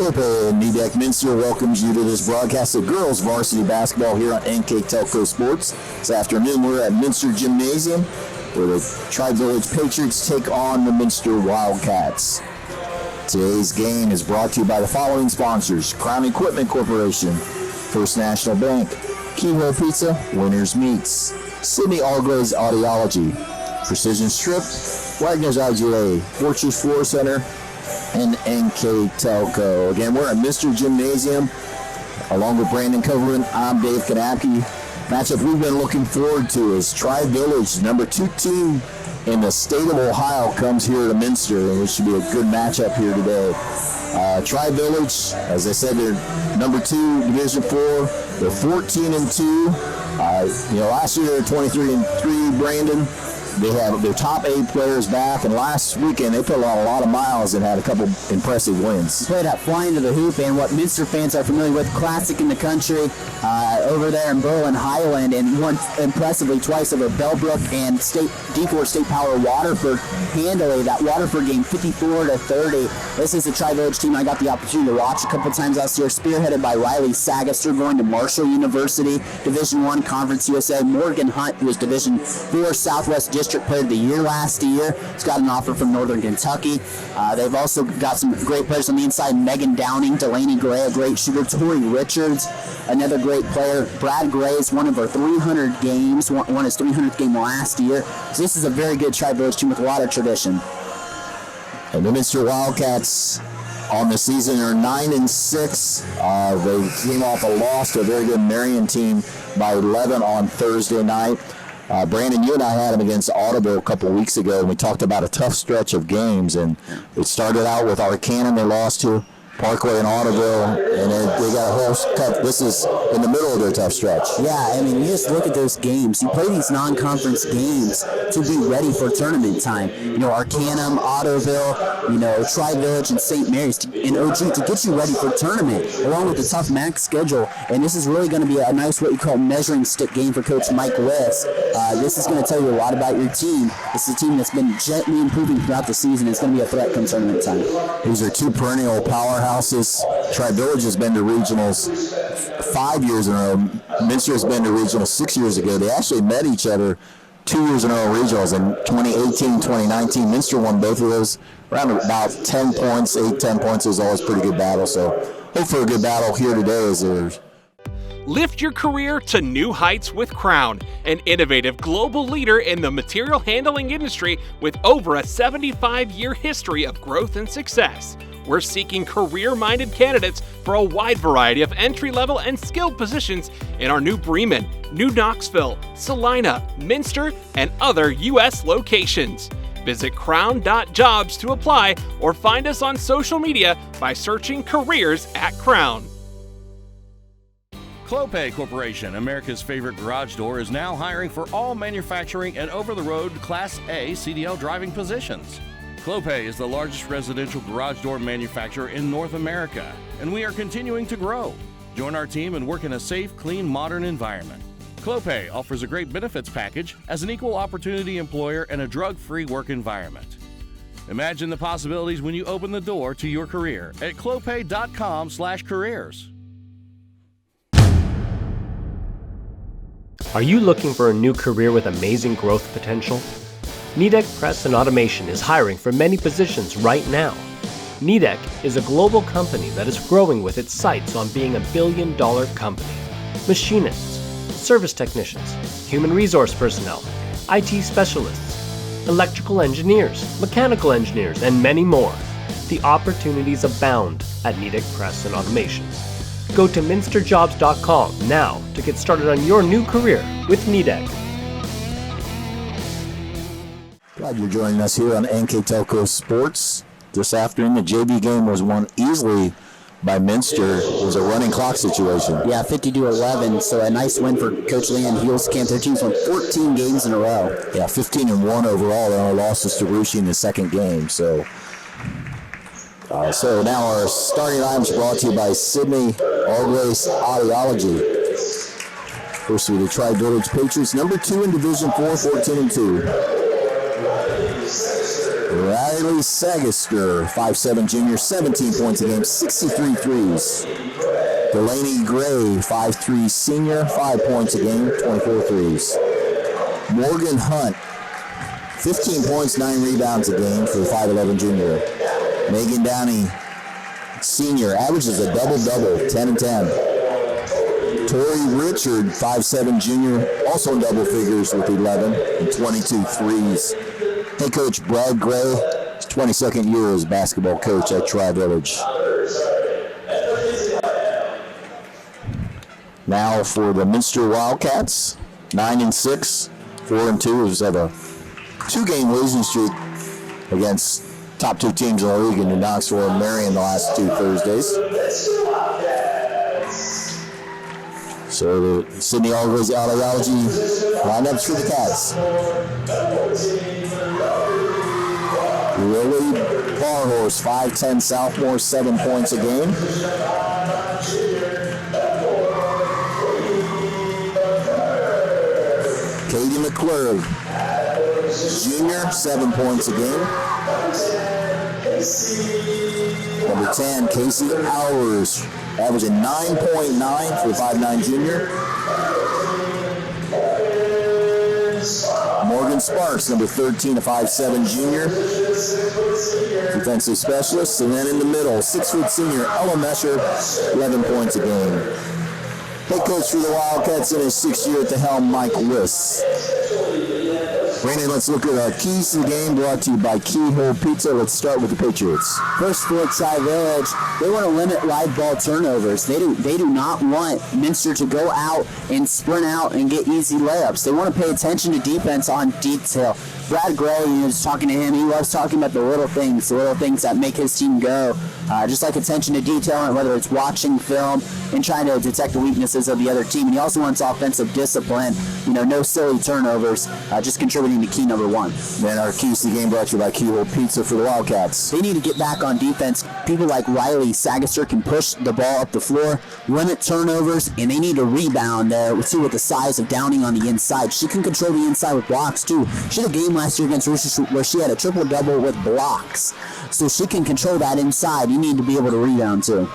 Clope and Nidek Minster welcomes you to this broadcast of girls varsity basketball here on NKTelco Sports. This afternoon we're at Minster Gymnasium where the Tri-Village Patriots take on the Minster Wildcats. Today's game is brought to you by the following sponsors: Crown Equipment Corporation, First National Bank, Keyhole Pizza, Winners Meats, Sydney Allglaze Audiology, Precision Strip, Wagner's IGA, Fortress Floor Center, and NKTelco. Again, we're at Minster Gymnasium. Along with Brandon Coverman, I'm Dave Kanapke. Matchup we've been looking forward to is Tri-Village, number 2 team in the state of Ohio, comes here to Minster, and it should be a good matchup here today. Tri-Village, as I said, they're number 2, Division 4. They're 14-2. Last year they were 23-3, Brandon. They have their top 8 players back, and last weekend they put a lot of miles and had a couple impressive wins. Played up flying to the hoop, and what Minster fans are familiar with, classic in the country, over there in Berlin Highland, and won impressively twice over Bellbrook and D4 State Power Waterford handily. That Waterford game 54-30. This is a Tri-Village team I got the opportunity to watch a couple times last year, spearheaded by Riley Sagaster, going to Marshall University, Division I Conference USA. Morgan Hunt, who was Division 4 Southwest District Player of the Year last year. He's got an offer from Northern Kentucky. They've also got some great players on the inside. Megan Downing, Delaney Gray, a great shooter. Tori Richards, another great player. Brad Gray is one of our 300 games, won his 300th game last year. So this is a very good Tri-Village team with a lot of tradition. And the Minster Wildcats on the season are 9-6. They came off a loss to a very good Marion team by 11 on Thursday night. Brandon, you and I had them against Audubon a couple weeks ago, and we talked about a tough stretch of games. And it started out with Arcanum. They lost to Parkway and Audubon, and then they got a whole cut. This is in the middle of their tough stretch. Yeah, I mean, you just look at those games. You play these non-conference games to be ready for tournament time. Arcanum, Ottoville, Tri-Village, and St. Mary's, and OG to get you ready for tournament, along with the tough MAC schedule. And this is really going to be a nice, what you call, measuring stick game for Coach Mike Liss. This is going to tell you a lot about your team. This is a team that's been gently improving throughout the season. It's going to be a threat come tournament time. These are 2 perennial powerhouses. Tri-Village has been to regionals 5 years in a row. Minster has been to regionals 6 years ago. They actually met each other 2 years in a row regionals in 2018, 2019. Minster won both of those around about 10 points, 8-10 points. It was always a pretty good battle. So hope for a good battle here today as there's. Lift your career to new heights with Crown, an innovative global leader in the material handling industry with over a 75-year history of growth and success. We're seeking career-minded candidates for a wide variety of entry-level and skilled positions in our new Bremen, New Knoxville, Salina, Minster, and other U.S. locations. Visit crown.jobs to apply or find us on social media by searching Careers at Crown. Clope Corporation, America's favorite garage door, is now hiring for all manufacturing and over-the-road Class A CDL driving positions. Clope is the largest residential garage door manufacturer in North America, and we are continuing to grow. Join our team and work in a safe, clean, modern environment. Clope offers a great benefits package as an equal opportunity employer and a drug-free work environment. Imagine the possibilities when you open the door to your career at clope.com/careers. Are you looking for a new career with amazing growth potential? Nidek Press and Automation is hiring for many positions right now. Nidek is a global company that is growing with its sights on being a billion-dollar company. Machinists, service technicians, human resource personnel, IT specialists, electrical engineers, mechanical engineers, and many more. The opportunities abound at Nidek Press and Automation. Go to minsterjobs.com now to get started on your new career with Nidek. Glad you're joining us here on NKTelco Sports. This afternoon, the JV game was won easily by Minster. It was a running clock situation. Yeah, 50-11, so a nice win for Coach Leanne Heelskamp. Their team's won 14 games in a row. Yeah, 15-1 overall. They only lost to Sterushi in the second game. So now our starting lineup is brought to you by Sydney Allglaze Audiology. First with the Tri-Village Patriots, number 2 in Division 4, 14-2. Riley Sagister, 5'7" junior, 17 points a game, 63 threes. Delaney Gray, 5'3" senior, 5 points a game, 24 threes. Morgan Hunt, 15 points, 9 rebounds a game for the 5'11" junior. Megan Downey, senior, averages a double-double, 10 and 10. Tori Richard, 5'7" junior, also in double figures with 11 and 22 threes. Head coach Brad Gray, his 22nd year as basketball coach at Tri-Village. Now for the Minster Wildcats, 9-6, 4-2. Have a 2-game losing streak against top 2 teams in the league in New Knoxville and Marion the last 2 Thursdays. So the Sydney Argos Allergy lineups for the Cats. Lily Barhorse, 5'10" sophomore, 7 points a game. Katie McClurry, junior, 7 points a game. Number 10, Casey Hours, averaging 9.9 for the 5'9" junior. Morgan Sparks, number 13, a 5'7" junior. Defensive specialist. And then in the middle, 6' senior, Ella Mesher, 11 points a game. Head coach for the Wildcats in his 6th year at the helm, Mike Wiss. Brandon, let's look at our keys to the game, brought to you by Keyhole Pizza. Let's start with the Patriots. First for Tri-Village, they want to limit live ball turnovers. They do not want Minster to go out and sprint out and get easy layups. They want to pay attention to defense on detail. Brad Gray, just talking to him, he loves talking about the little things that make his team go. Just like attention to detail, and whether it's watching film and trying to detect the weaknesses of the other team. And he also wants offensive discipline, no silly turnovers, just contributing to key number 1. Then our keys to the game brought to you by Keyhole Pizza for the Wildcats. They need to get back on defense. People like Riley Sagister can push the ball up the floor, limit turnovers, and they need to rebound there with the size of Downing on the inside. She can control the inside with blocks too. She had a game last year against Worcester where she had a triple-double with blocks. So she can control that inside. You need to be able to rebound too.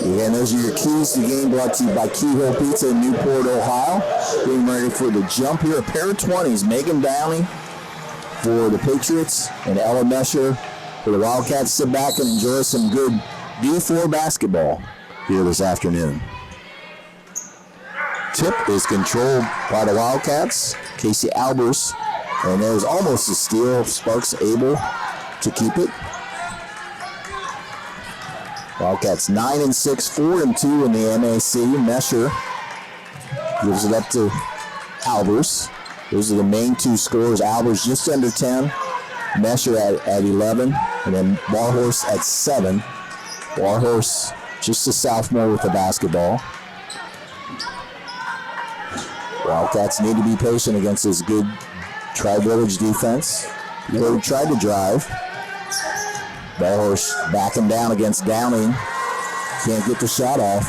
Again, those are your keys to the game, brought to you by Keyhole Pizza in Newport, Ohio. Getting ready for the jump here. A pair of 20s. Megan Downey for the Patriots and Ella Mesher for the Wildcats. Sit back and enjoy some good D4 basketball here this afternoon. Tip is controlled by the Wildcats. Casey Albers. And there's almost a steal. Sparks able to keep it. Wildcats 9-6, 4-2 in the MAC. Mesher gives it up to Albers. Those are the main 2 scorers. Albers just under 10. Mesher at 11. And then Barhorse at 7. Barhorse just a sophomore with the basketball. Wildcats need to be patient against this good Tri-Village defense. They tried to drive. Barhorse backing down against Downing. Can't get the shot off.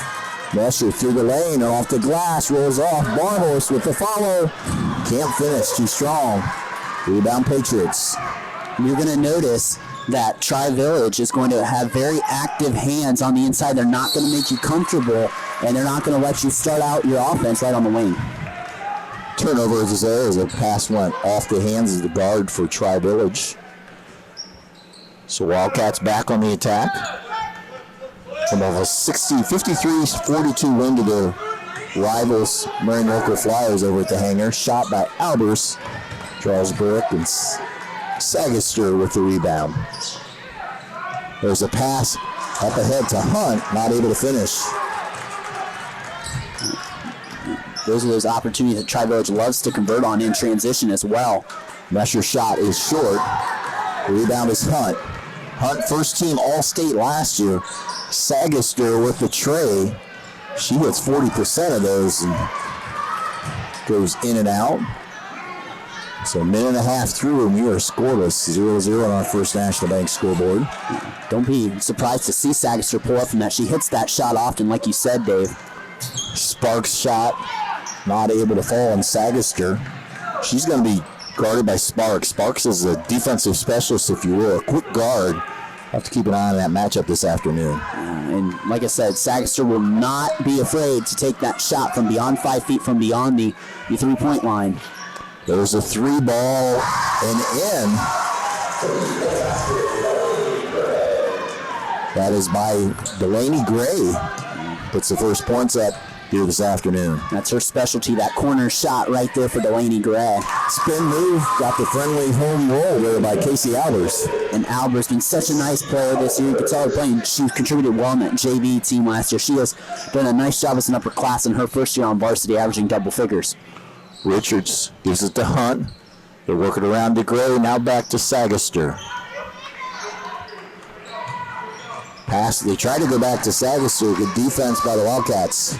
Mesher through the lane and off the glass. Rolls off. Barhorse with the follow. Can't finish. Too strong. Rebound Patriots. You're going to notice that Tri-Village is going to have very active hands on the inside. They're not going to make you comfortable, and they're not going to let you start out your offense right on the wing. Turnover is there as the pass went off the hands of the guard for Tri-Village. So Wildcats back on the attack. From a 53-42 win to the rivals Marion Local Flyers over at the hangar. Shot by Albers. Charles Burke and Sagister with the rebound. There's a pass up ahead to Hunt, not able to finish. Those are those opportunities that Tri-Village loves to convert on in transition as well. Mesher's shot is short. The rebound is Hunt. Hunt, first team All-State last year. Sagister with the tray. She hits 40% of those and goes in and out. So a minute and a half through and we are scoreless. 0-0 on our First National Bank scoreboard. Don't be surprised to see Sagister pull up from that. She hits that shot often, like you said, Dave. Sparks shot, not able to fall on Sagister. She's going to be guarded by Sparks. Sparks is a defensive specialist, if you will, a quick guard. Have to keep an eye on that matchup this afternoon. And like I said, Sagaster will not be afraid to take that shot from beyond 5 feet from beyond the three-point line. There's a 3-ball and in. That is by Delaney Gray. Puts the first points up here this afternoon. That's her specialty, that corner shot right there for Delaney Gray. Spin move, got the friendly home roll there by Casey Albers. And Albers been such a nice player this year. You can tell her playing. She contributed well in that JV team last year. She has done a nice job as an upperclassman in her first year on varsity, averaging double figures. Richards gives it to Hunt. They're working around to Gray, now back to Sagaster. Pass, they try to go back to Sagaster. Good defense by the Wildcats.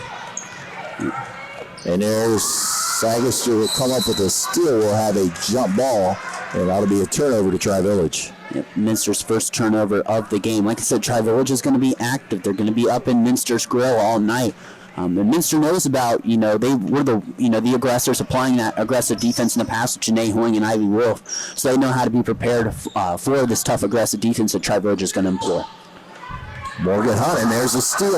And there's Sagaster will come up with a steal. Will have a jump ball, and that'll be a turnover to Tri-Village. Yep, Minster's first turnover of the game. Like I said, Tri-Village is going to be active. They're going to be up in Minster's grill all night. And Minster knows about, they were the aggressors applying that aggressive defense in the past with Janae Hoying and Ivy Wolf. So they know how to be prepared for this tough aggressive defense that Tri-Village is going to employ. Morgan Hunt, and there's a steal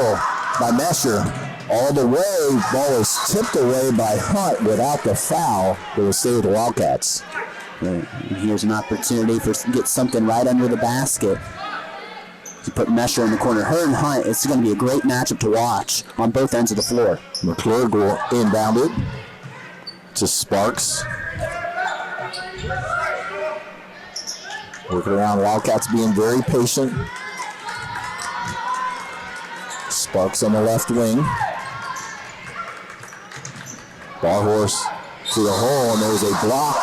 by Mesher. All the way, ball is tipped away by Hunt without the foul. It will stay with the Wildcats. Right. And here's an opportunity for get something right under the basket. To put Mesher in the corner. Her and Hunt, it's going to be a great matchup to watch on both ends of the floor. McClure will inbound it to Sparks. Working around, Wildcats being very patient. Sparks on the left wing. Barhorse to the hole, and there's a block,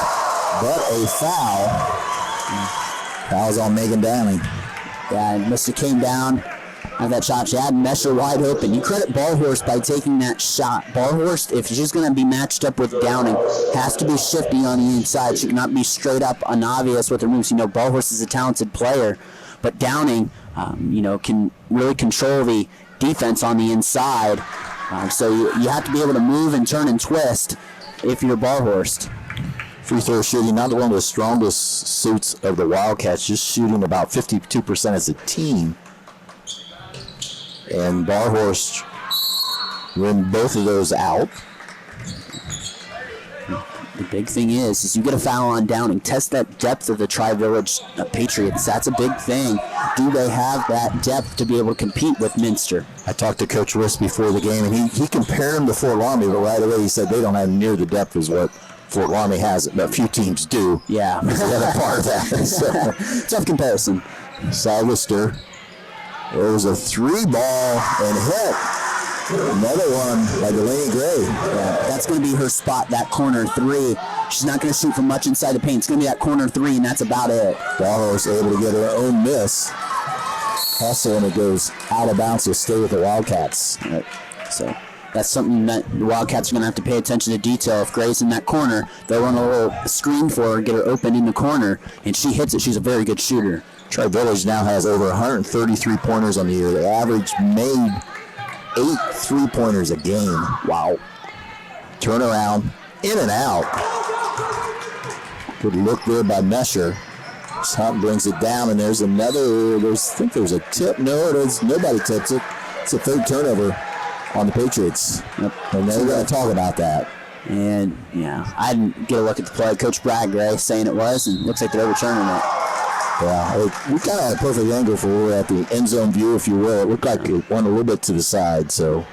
but a foul. Foul's on Megan Downing. Yeah, and Mister came down on that shot. She had Mesher wide open. You credit Barhorse by taking that shot. Barhorse, if she's going to be matched up with Downing, has to be shifty on the inside. She cannot be straight up and obvious with her moves. Barhorse is a talented player, but Downing, can really control the defense on the inside. So you have to be able to move and turn and twist if you're Barhorst. Free throw shooting, not one of the strongest suits of the Wildcats, just shooting about 52% as a team. And Barhorst win both of those out. The big thing is you get a foul on Downing. Test that depth of the Tri-Village Patriots. That's a big thing. Do they have that depth to be able to compete with Minster? I talked to Coach Riss before the game, and he compared them to Fort Laramie, but right away he said they don't have near the depth as what Fort Laramie has. A few teams do. Yeah. That's the other part of that. So, tough comparison. Sagaster. There was a 3-ball and hit. Another one by Delaney Gray. Yeah, that's going to be her spot, that corner 3. She's not going to shoot from much inside the paint. It's going to be that corner 3, and that's about it. Barros able to get her own miss. Hustle, and it goes out of bounds to stay with the Wildcats. Right. So that's something that the Wildcats are going to have to pay attention to detail. If Gray's in that corner, they'll run a little screen for her, get her open in the corner, and she hits it. She's a very good shooter. Tri-Village now has over 133 pointers on the year. The average made 8 3-pointers a game. Wow. Turnaround, in and out. Good look there by Mesher. Hunt brings it down, and there's another, I think there's a tip. No, it is. Nobody tips it. It's a third turnover on the Patriots. Yep. And they're going to talk about that. And, yeah, I didn't get a look at the play. Coach Brad Gray saying it was, and it looks like they're overturning it. Yeah, we kind of had a perfect angle for where we're at the end zone view, if you will. It looked like it went a little bit to the side, so.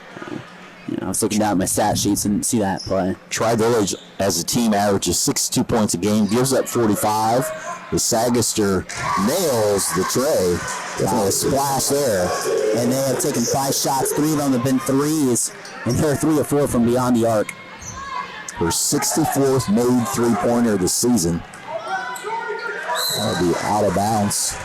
I was looking down at my stat sheets and didn't see that play. Tri-Village, as a team, averages 62 points a game, gives up 45. The Sagaster nails the tray. Definitely a splash there. And they have taken 5 shots. 3 of them have been threes, and they're 3 or 4 from beyond the arc. Her 64th made 3-pointer of the season. That'll be out of bounds.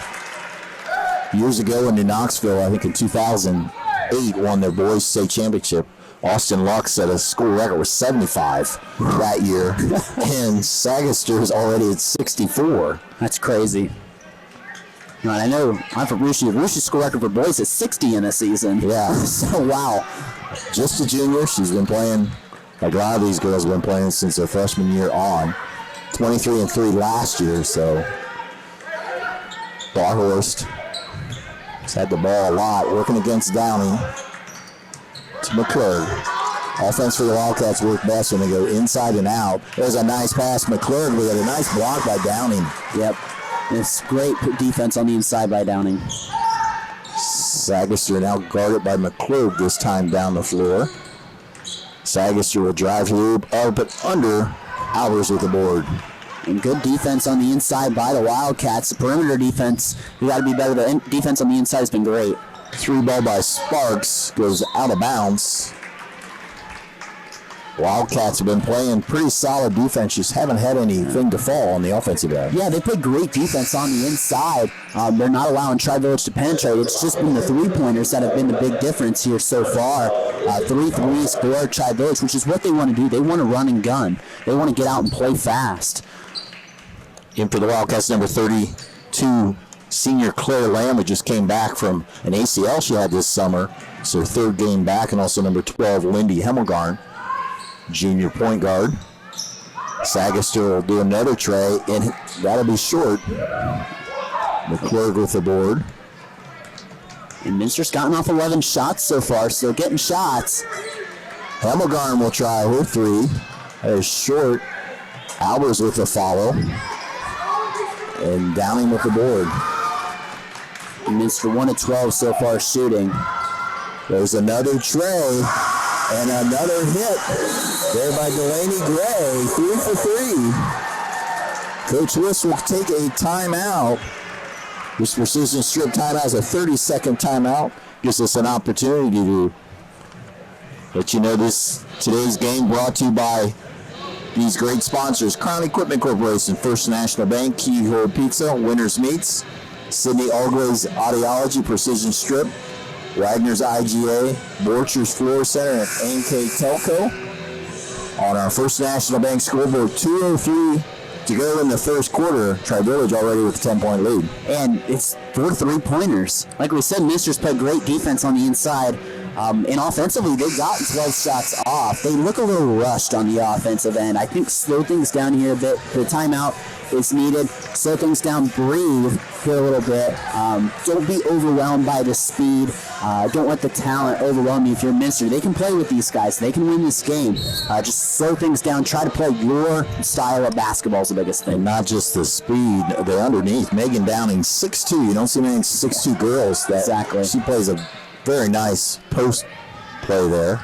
Years ago in New Knoxville, I think in 2008, won their boys state championship. Austin Luck set a school record with 75 that year, and Sagaster is already at 64. That's crazy. And I know I'm from Russia. Russia's school record for boys is 60 in a season. Yeah. So, wow. Just a junior. She's been playing, like a lot of these girls have been playing since their freshman year on. 23-3 last year, so Barhorst has had the ball a lot, working against Downing to McClurg. Offense for the Wildcats work best when they go inside and out. There's a nice pass, McClurg, with a nice block by Downing. Yep. It's great defense on the inside by Downing. Sagister now guarded by McClurg this time down the floor. Sagister will drive loop up and under. Albers with the board. And good defense on the inside by the Wildcats. The perimeter defense, you got to be better. The defense on the inside has been great. 3 ball by Sparks goes out of bounds. Wildcats have been playing pretty solid defense, just haven't had anything to fall on the offensive end. Yeah, they play great defense on the inside. They're not allowing Tri-Village to penetrate. It's just been the three-pointers that have been the big difference here so far. 3 threes for Tri-Village, which is what they want to do. They want to run and gun. They want to get out and play fast. In for the Wildcats, number 32, senior Claire Lamb, who just came back from an ACL she had this summer. It's her 3rd game back, and also number 12, Lindy Hemmelgarn, junior point guard. Sagister will do another tray, and that'll be short. McClurg with the board. And Minster's gotten off 11 shots so far, so getting shots. Hemmelgarn will try her 3. That is short. Albers with the follow. And Downing with the board. And Minster 1 of 12 so far shooting. There's another tray. And another hit there by Delaney Gray. 3 for 3. Coach List will take a timeout. This precision strip timeout is a 30-second timeout. Gives us an opportunity to let you know today's game brought to you by these great sponsors: Crown Equipment Corporation, First National Bank, Keyhole Pizza, Winners Meats, Sydney Always Audiology, Precision Strip, Wagner's IGA, Borchers Floor Center, and NKTelco. On our First National Bank scoreboard, 2:03 to go in the first quarter. Tri-Village already with a 10-point lead. And it's 4 3-pointers. Like we said, Minster's played great defense on the inside. And offensively, they've gotten 12 shots off. They look a little rushed on the offensive end. I think slow things down here a bit. The timeout is needed. Slow things down, breathe here a little bit. Don't be overwhelmed by the speed. Don't let the talent overwhelm you. If you're Minster, they can play with these guys. They can win this game. Just slow things down. Try to play your style of basketball is the biggest thing. And not just the speed, the underneath. Megan Downing, 6'2". You don't see many 6'2" girls. Exactly. She plays a very nice post play there.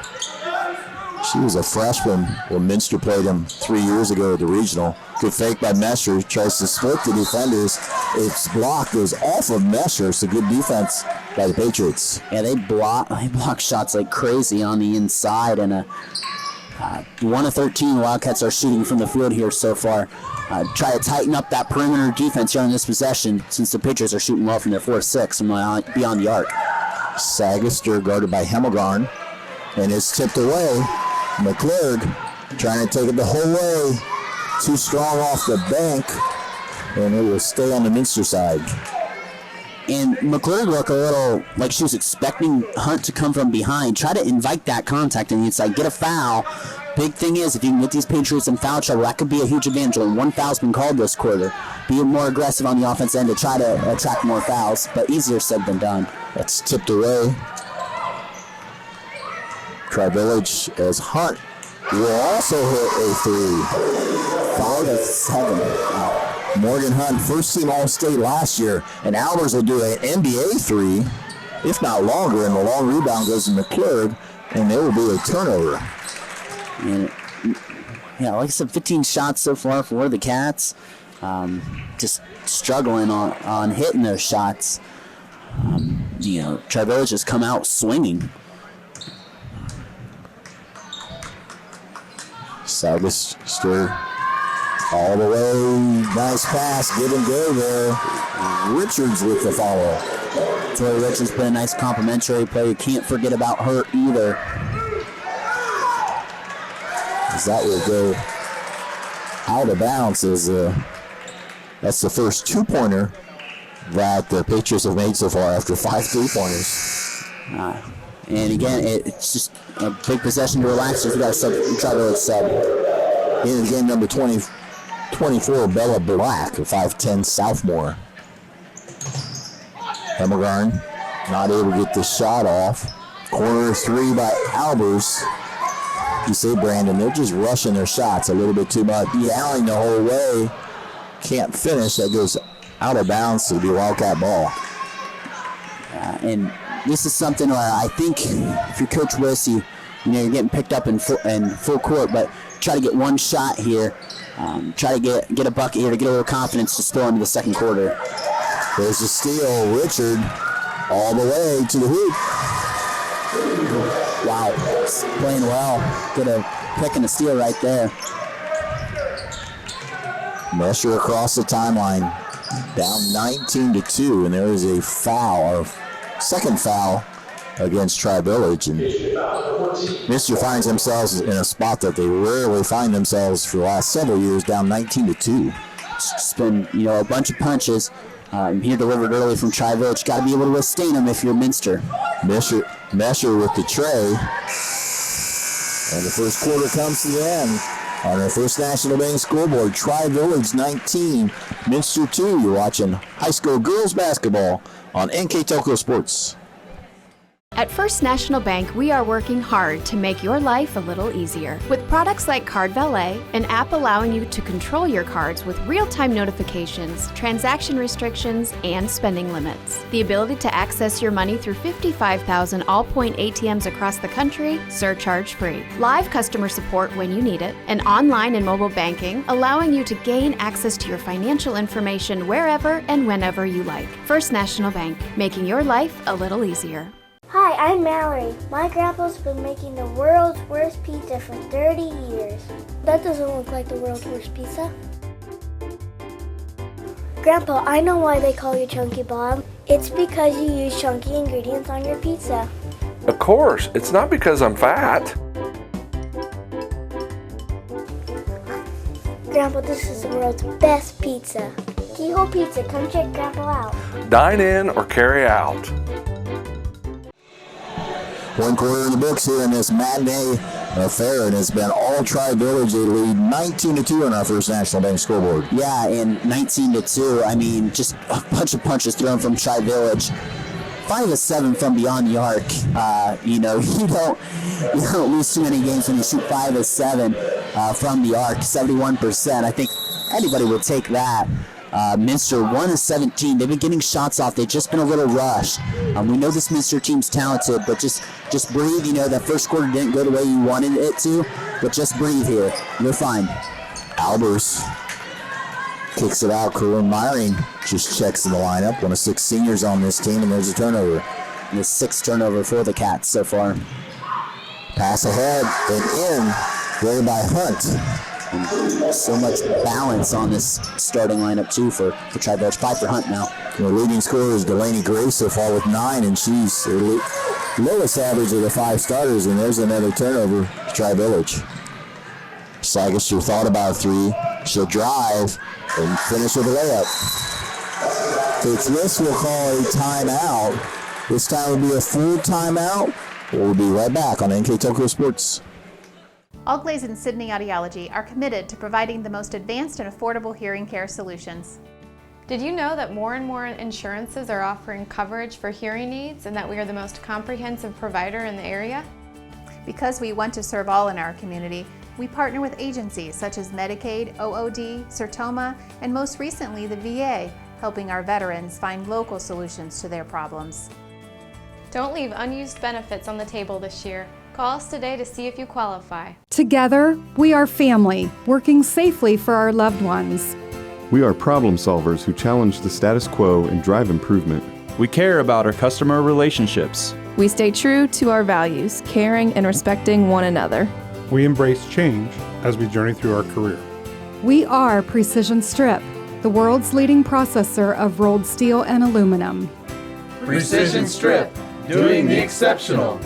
She was a freshman when Minster played him 3 years ago at the regional. Good fake by Messer. Tries to split the defenders. Its block goes off of Messer. So good defense by the Patriots. Yeah, they block shots like crazy on the inside. And 1 of 13 Wildcats are shooting from the field here so far. Try to tighten up that perimeter defense here on this possession, since the Patriots are shooting well from their 4-6 and beyond the arc. Sagister guarded by Hemmelgarn, and it's tipped away. McClurg trying to take it the whole way. Too strong off the bank, and it will stay on the Minster side. And McClurg looked a little like she was expecting Hunt to come from behind. Try to invite that contact on the inside. Get a foul. Big thing is, if you can get these Patriots in foul trouble, that could be a huge advantage. Only 1 foul's been called this quarter. Be more aggressive on the offense end to try to attract more fouls, but easier said than done. That's tipped away. Tri-Village as Hunt will also hit a 3. 5 of 7. Morgan Hunt, first team All-State last year, and Albers will do an NBA 3, if not longer, and the long rebound goes to McClurg, and there will be a turnover. And yeah, like I said, 15 shots so far for the Cats. Just struggling on hitting those shots. Tri-Village has come out swinging. Sagister all the way. Nice pass. Give and go there. Richards with the follow. Tori Richards played a nice complimentary play. You can't forget about her either. As that will go out of bounds. That's the first 2-pointer that the Patriots have made so far after 5 3-pointers. And again, it's just a big possession to relax if you got to try to sub. In game number 20, 24, Bella Black, a 5'10 sophomore. Hemmelgarn not able to get the shot off. Corner three by Albers. You say, Brandon, they're just rushing their shots a little bit too much. Yelling the whole way. Can't finish. That goes out of bounds to be a Wildcat ball. And this is something where I think if you're Coach Wiss, you're getting picked up in full court, but try to get one shot here. Try to get a bucket here to get a little confidence to spill into the second quarter. There's a steal. Richard all the way to the hoop. Wow, playing well. Get a pick and a steal right there. Mesher across the timeline, down 19-2, and there is a foul, or second foul against Tri-Village. And Minster finds themselves in a spot that they rarely find themselves for the last several years, down 19-2. It's just been, a bunch of punches. Here delivered early from Tri-Village. Got to be able to withstand them if you're Minster. Mesher with the tray. And the first quarter comes to the end. On our first National Bank scoreboard, Tri-Village 19, Minster 2. You're watching high school girls basketball on NKTelco Sports. At First National Bank, we are working hard to make your life a little easier. With products like Card Valet, an app allowing you to control your cards with real-time notifications, transaction restrictions, and spending limits. The ability to access your money through 55,000 all-point ATMs across the country, surcharge-free. Live customer support when you need it. And online and mobile banking, allowing you to gain access to your financial information wherever and whenever you like. First National Bank, making your life a little easier. Hi, I'm Mallory. My grandpa's been making the world's worst pizza for 30 years. That doesn't look like the world's worst pizza. Grandpa, I know why they call you Chunky Bob. It's because you use chunky ingredients on your pizza. Of course, it's not because I'm fat. Grandpa, this is the world's best pizza. Keyhole Pizza, come check Grandpa out. Dine in or carry out. One quarter in the books here in this matinee affair, and it's been all Tri-Village. They lead 19-2 on our first National Bank scoreboard. Yeah, and 19-2. I mean, just a bunch of punches thrown from Tri-Village. 5 of 7 from beyond the arc. You don't lose too many games when you shoot 5 of 7 from the arc. 71%. I think anybody would take that. Minster 1 of 17. They've been getting shots off. They've just been a little rushed. We know this Minster team's talented, but just breathe. That first quarter didn't go the way you wanted it to, but just breathe here. You're fine. Albers kicks it out. Corinne Myring just checks in the lineup. One of 6 seniors on this team, and there's a turnover. And the 6th turnover for the Cats so far. Pass ahead and in there by Hunt. And so much balance on this starting lineup, too, for Tri-Village. 5 for Hunt now. The leading scorer is Delaney Gray so far with 9, and she's the lowest average of the 5 starters, and there's another turnover to Tri-Village. Sagish, she thought about 3. She'll drive and finish with a layup. Coach Wiss will call a timeout. This time will be a full timeout. We'll be right back on NKTelco Sports. Allglaze and Sydney Audiology are committed to providing the most advanced and affordable hearing care solutions. Did you know that more and more insurances are offering coverage for hearing needs and that we are the most comprehensive provider in the area? Because we want to serve all in our community, we partner with agencies such as Medicaid, OOD, Sertoma, and most recently the VA, helping our veterans find local solutions to their problems. Don't leave unused benefits on the table this year. Call us today to see if you qualify. Together, we are family, working safely for our loved ones. We are problem solvers who challenge the status quo and drive improvement. We care about our customer relationships. We stay true to our values, caring and respecting one another. We embrace change as we journey through our career. We are Precision Strip, the world's leading processor of rolled steel and aluminum. Precision Strip, doing the exceptional.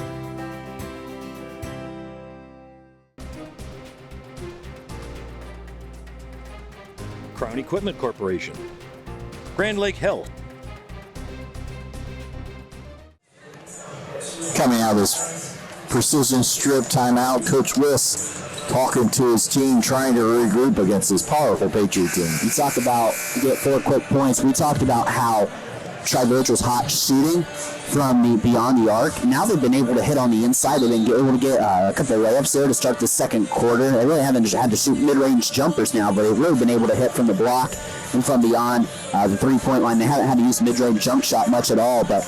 Crown Equipment Corporation, Grand Lake Health. Coming out of this Precision Strip timeout, Coach Wiss talking to his team, trying to regroup against this powerful Patriot team. You talk about get 4 quick points. We talked about how Tri-Village was hot shooting from the beyond the arc. Now they've been able to hit on the inside. They've been able to get a couple of layups there to start the second quarter. They really haven't had to shoot mid-range jumpers now, but they've really been able to hit from the block and from beyond the three-point line. They haven't had to use mid-range jump shot much at all, but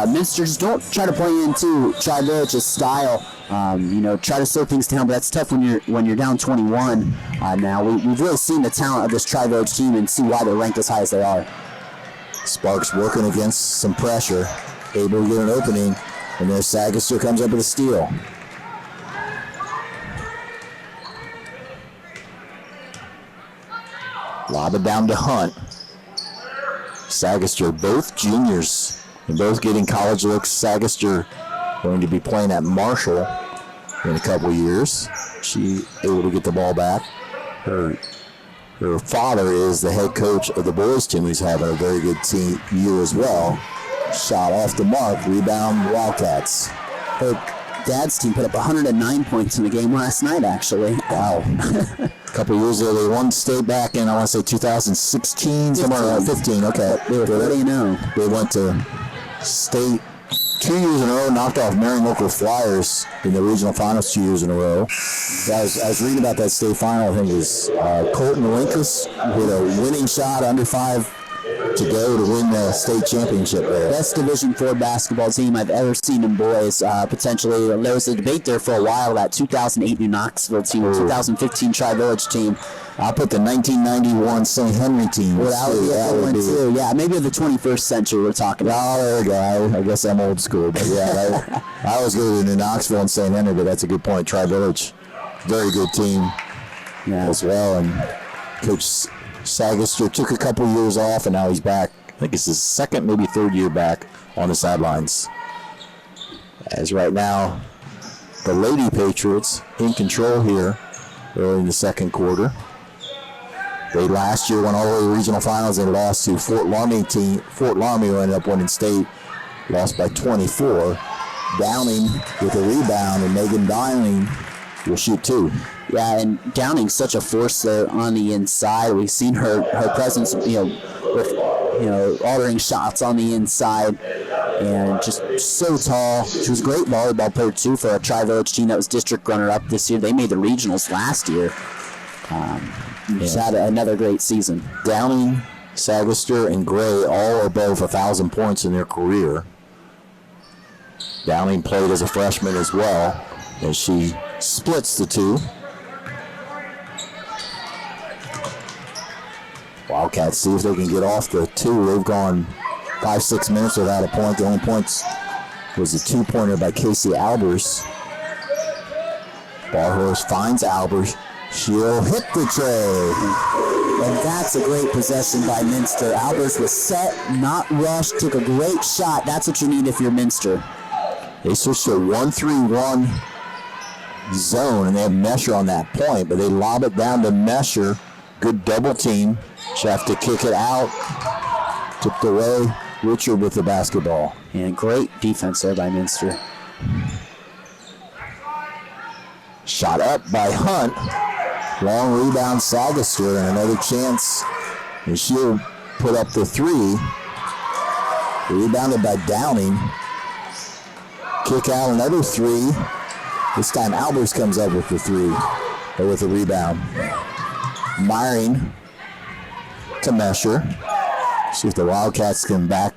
Minster, just don't try to play into Tri-Village's style. Try to slow things down, but that's tough when you're down 21. Now we've really seen the talent of this Tri-Village team and see why they're ranked as high as they are. Sparks working against some pressure, able to get an opening, and there's Sagaster comes up with a steal. Lob it down to Hunt. Sagaster, both juniors, and both getting college looks. Sagaster going to be playing at Marshall in a couple years. She able to get the ball back. Her father is the head coach of the boys team, who's having a very good year as well. Shot off the mark, rebound Wildcats. Her dad's team put up 109 points in the game last night, actually. Wow. A couple years ago, they won state back in, I want to say 2016, somewhere around 15. Okay. They were 30-0. They went to state 2 years in a row, knocked off Marion Local Flyers in the regional finals 2 years in a row. I was reading about that state final. I think it was Colton Linkus with a winning shot under 5 to go to win the state championship there. Best Division IV basketball team I've ever seen in boys. Potentially, there was a debate there for a while, that 2008 New Knoxville team, 2015 Tri-Village team. I'll put the 1991 St. Henry team. Well, that would be a good one, too. Yeah, maybe of the 21st century we're talking about. Oh, there we go. I guess I'm old school. But yeah, I always go to New Knoxville and St. Henry, but that's a good point. Tri-Village, very good team as well. And Coach Sagaster took a couple years off, and now he's back. I think it's his second, maybe third year back on the sidelines. As right now, the Lady Patriots in control here early in the second quarter. They last year went all the way to the regional finals and lost to Fort Laramie team. Fort Laramie, who ended up winning state, lost by 24. Downing with a rebound, and Megan Downing will shoot 2. Yeah, and Downing's such a force there on the inside. We've seen her presence, with altering shots on the inside, and just so tall. She was a great volleyball player too for a Tri-Village team that was district runner-up this year. They made the regionals last year. She's had another great season. Downing, Sagaster, and Gray all above 1,000 points in their career. Downing played as a freshman as well, and she splits the two. Wildcats see if they can get off the 2. They've gone 5-6 minutes without a point. The only points was a 2-pointer by Casey Albers. Barhorse finds Albers. She'll hit the tray. And that's a great possession by Minster. Albers was set, not rushed, took a great shot. That's what you need if you're Minster. They switched to a 1-3-1 zone, and they have Mesher on that point, but they lob it down to Mesher. Good double team. She'll have to kick it out. Tipped away. Richard with the basketball. And great defense there by Minster. Shot up by Hunt. Long rebound, Sagaster, and another chance. And she'll put up the 3. Rebounded by Downing. Kick out another 3. This time Albers comes up with the 3, or with a rebound. Myring to Mesher. See if the Wildcats can have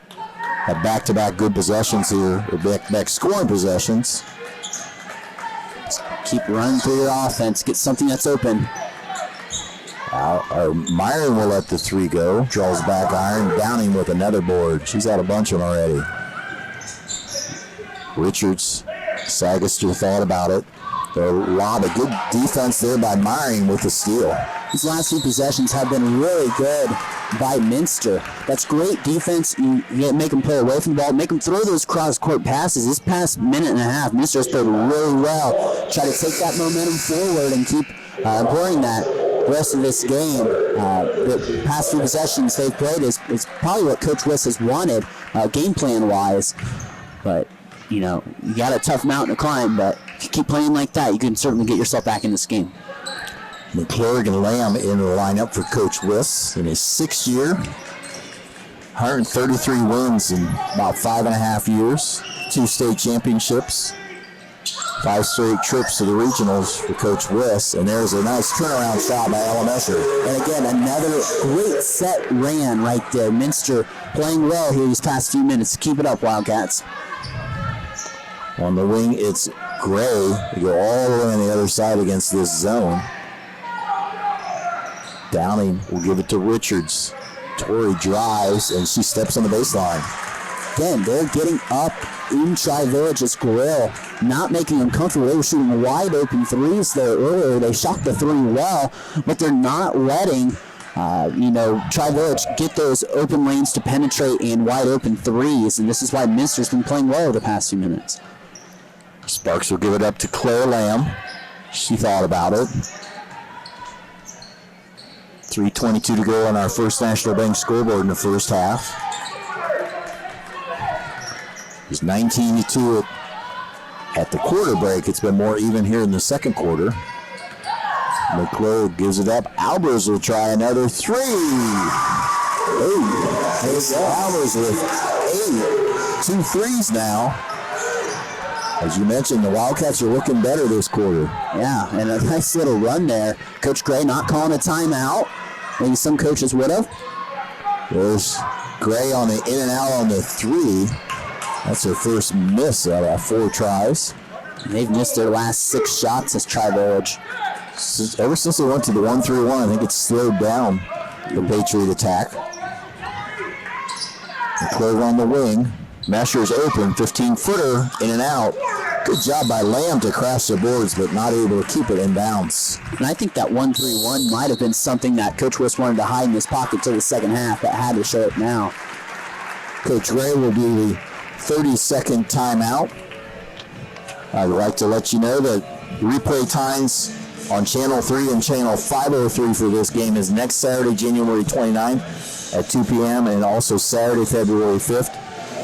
back-to-back good possessions here, or back scoring possessions. Keep running through your offense. Get something that's open. Myron will let the 3 go. Draws back iron. Downing with another board. She's had a bunch of them already. Richards, Sagaster thought about it. The lob, a good defense there by Myring with the steal. These last 2 possessions have been really good by Minster. That's great defense. You make them play away from the ball, make them throw those cross-court passes. This past minute and a half, Minster has played really well. Try to take that momentum forward and keep pouring that the rest of this game. The past 2 possessions they've played is probably what Coach Wiss has wanted, game plan-wise. But, you got a tough mountain to climb, but if you keep playing like that, you can certainly get yourself back in this game. McClurg and Lamb in the lineup for Coach Wiss in his 6th year. 133 wins in about 5.5 years. 2 state championships. 5 straight trips to the regionals for Coach Wiss. And there's a nice turnaround shot by Ella Mesher. And again, another great set ran right there. Minster playing well here these past few minutes. Keep it up, Wildcats. On the wing, it's Gray. They go all the way on the other side against this zone. Downing will give it to Richards. Tori drives, and she steps on the baseline. Again, they're getting up in Tri-Village's grill, not making them comfortable. They were shooting wide open threes there earlier. They shot the 3 well, but they're not letting Tri-Village get those open lanes to penetrate in wide open threes, and this is why Minster's been playing well the past few minutes. Sparks will give it up to Claire Lamb. She thought about it. 3:22 to go on our First National Bank scoreboard in the first half. It's 19-2 at the quarter break. It's been more even here in the second quarter. McClure gives it up. Albers will try another 3. Oh, there's Albers with 2 threes now. As you mentioned, the Wildcats are looking better this quarter. Yeah, and a nice little run there. Coach Gray not calling a timeout. Maybe some coaches would have. There's Gray on the in and out on the 3. That's her first miss out of 4 tries. They've missed their last 6 shots as Tri-Village. Ever since they went to the 1-3-1, I think it's slowed down the Patriot attack. McClure on the wing. Mesher's open, 15-footer, in and out. Good job by Lamb to crash the boards, but not able to keep it in bounds. And I think that 1-3-1 might have been something that Coach Wiss wanted to hide in his pocket till the second half, but had to show it now. Coach Ray will do the 30-second timeout. I'd like to let you know that replay times on Channel 3 and Channel 503 for this game is next Saturday, January 29th at 2 p.m. and also Saturday, February 5th.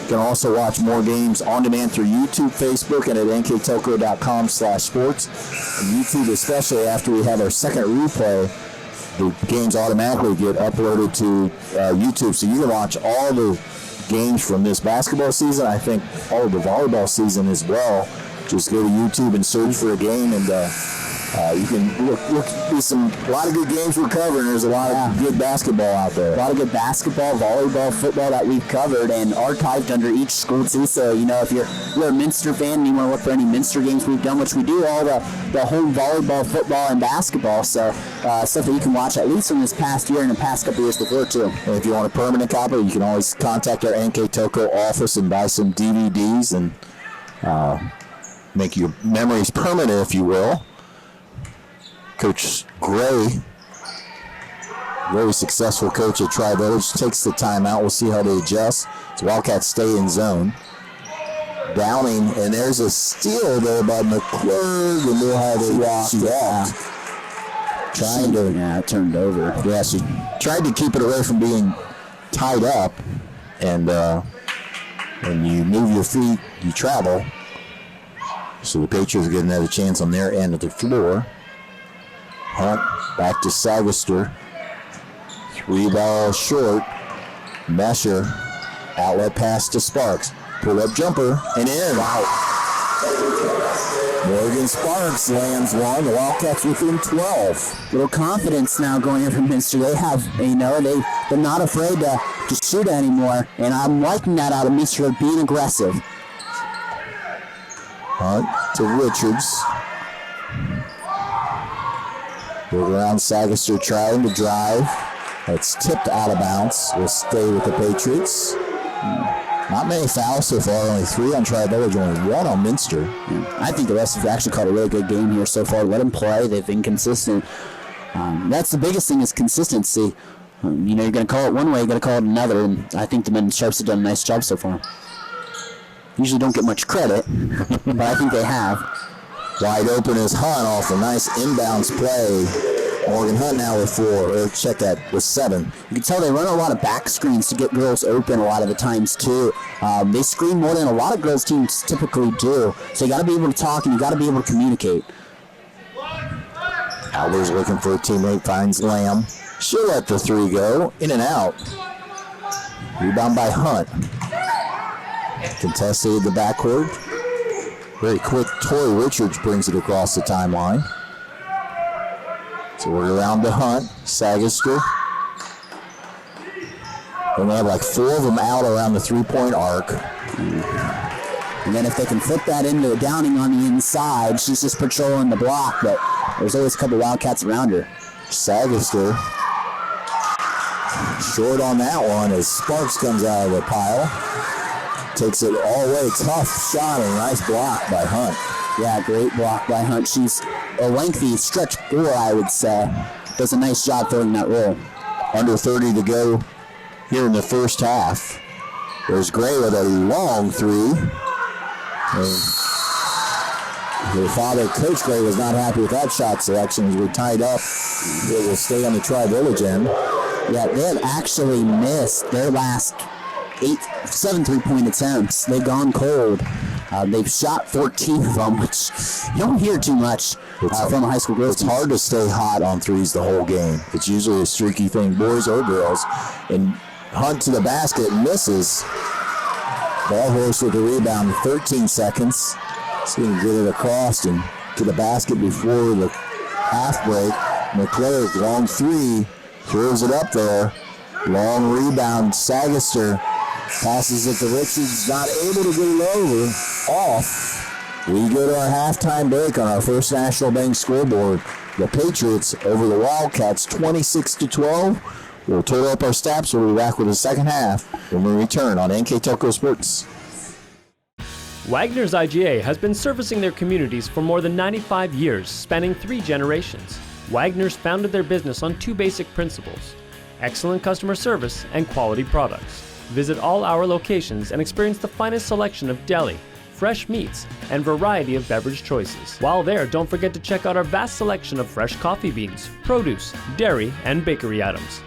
You can also watch more games on demand through YouTube, Facebook, and at nktelco.com/sports. And YouTube, especially after we have our second replay, the games automatically get uploaded to YouTube. So you can watch all the games from this basketball season. I think all of the volleyball season as well. Just go to YouTube and search for a game, and you can look a lot of good games we're covering. There's a lot of good basketball out there. A lot of good basketball, volleyball, football that we've covered and archived under each school too. So, if you're a Minster fan and you want to look for any Minster games we've done, which we do all the home volleyball, football, and basketball. So stuff that you can watch at least from this past year and the past couple years before too. And if you want a permanent copy, you can always contact our NKTelco office and buy some DVDs and make your memories permanent, if you will. Coach Gray, very successful coach at Tri-Village, takes the timeout. We'll see how they adjust. So Wildcats stay in zone. Downing, and there's a steal there by McClure. And we'll have it walked. It turned over. Yeah, she tried to keep it away from being tied up. And when you move your feet, you travel. So the Patriots get another chance on their end of the floor. Hunt back to Sagister. 3 ball short. Mesher. Outlet pass to Sparks. Pull up jumper and in. Wow. Morgan Sparks lands one. The Wildcats within 12. Little confidence now going in from Minster. They have, they're not afraid to shoot anymore. And I'm liking that out of Minster, being aggressive. Hunt to Richards. Go around Sagister trying to drive. It's tipped out of bounds. Will stay with the Patriots. Not many fouls so far. Only 3 on Tri-Village, only 1 on Minster. Yeah. I think the rest have actually caught a really good game here so far. Let them play. They've been consistent. That's the biggest thing is consistency. You're going to call it one way, you're going to call it another. And I think the men in Sharps have done a nice job so far. Usually don't get much credit, but I think they have. Wide open is Hunt off a nice inbounds play Morgan Hunt now with 4, or check that, with 7. You can tell they run a lot of back screens to get girls open a lot of the times too. They screen more than a lot of girls teams typically do. So you got to be able to talk and you got to be able to communicate. Albers looking for a teammate, finds Lamb. She'll let the 3 go, in and out. Rebound by Hunt. Contested at the backcourt. Very quick, Tori Richards brings it across the timeline. So we're around to Hunt, Sagister. And they have like 4 of them out around the 3-point arc. And then if they can flip that into a Downing on the inside, she's just patrolling the block, but there's always a couple Wildcats around her. Sagister short on that one as Sparks comes out of the pile. Takes it all the way. Tough shot and a nice block by Hunt. Yeah, great block by Hunt. She's a lengthy stretch 4, I would say. Does a nice job filling that role. Under 30 to go here in the first half. There's Gray with a long 3. Her father, Coach Gray, was not happy with that shot selection as we're tied up. It will stay on the Tri-Village end. Yeah, they have actually missed their last 7 3-point attempts. They've gone cold. They've shot 14 of them, which you don't hear too much from a high school girls. It's hard to stay hot on 3s the whole game. It's usually a streaky thing, boys or girls. And Hunt to the basket, misses. Ball horse with the rebound, 13 seconds. He's going to get it across and to the basket before the half break. McClure, long 3, throws it up there. Long rebound, Sagister passes it to Richards, not able to get it over. Off. We go to our halftime break on our First National Bank scoreboard. The Patriots over the Wildcats, 26-12. We'll total up our stats. We'll be back with the second half when we return on NKTelco Sports. Wagner's IGA has been servicing their communities for more than 95 years, spanning 3 generations. Wagner's founded their business on 2 basic principles: excellent customer service and quality products. Visit all our locations and experience the finest selection of deli, fresh meats, and variety of beverage choices. While there, don't forget to check out our vast selection of fresh coffee beans, produce, dairy, and bakery items.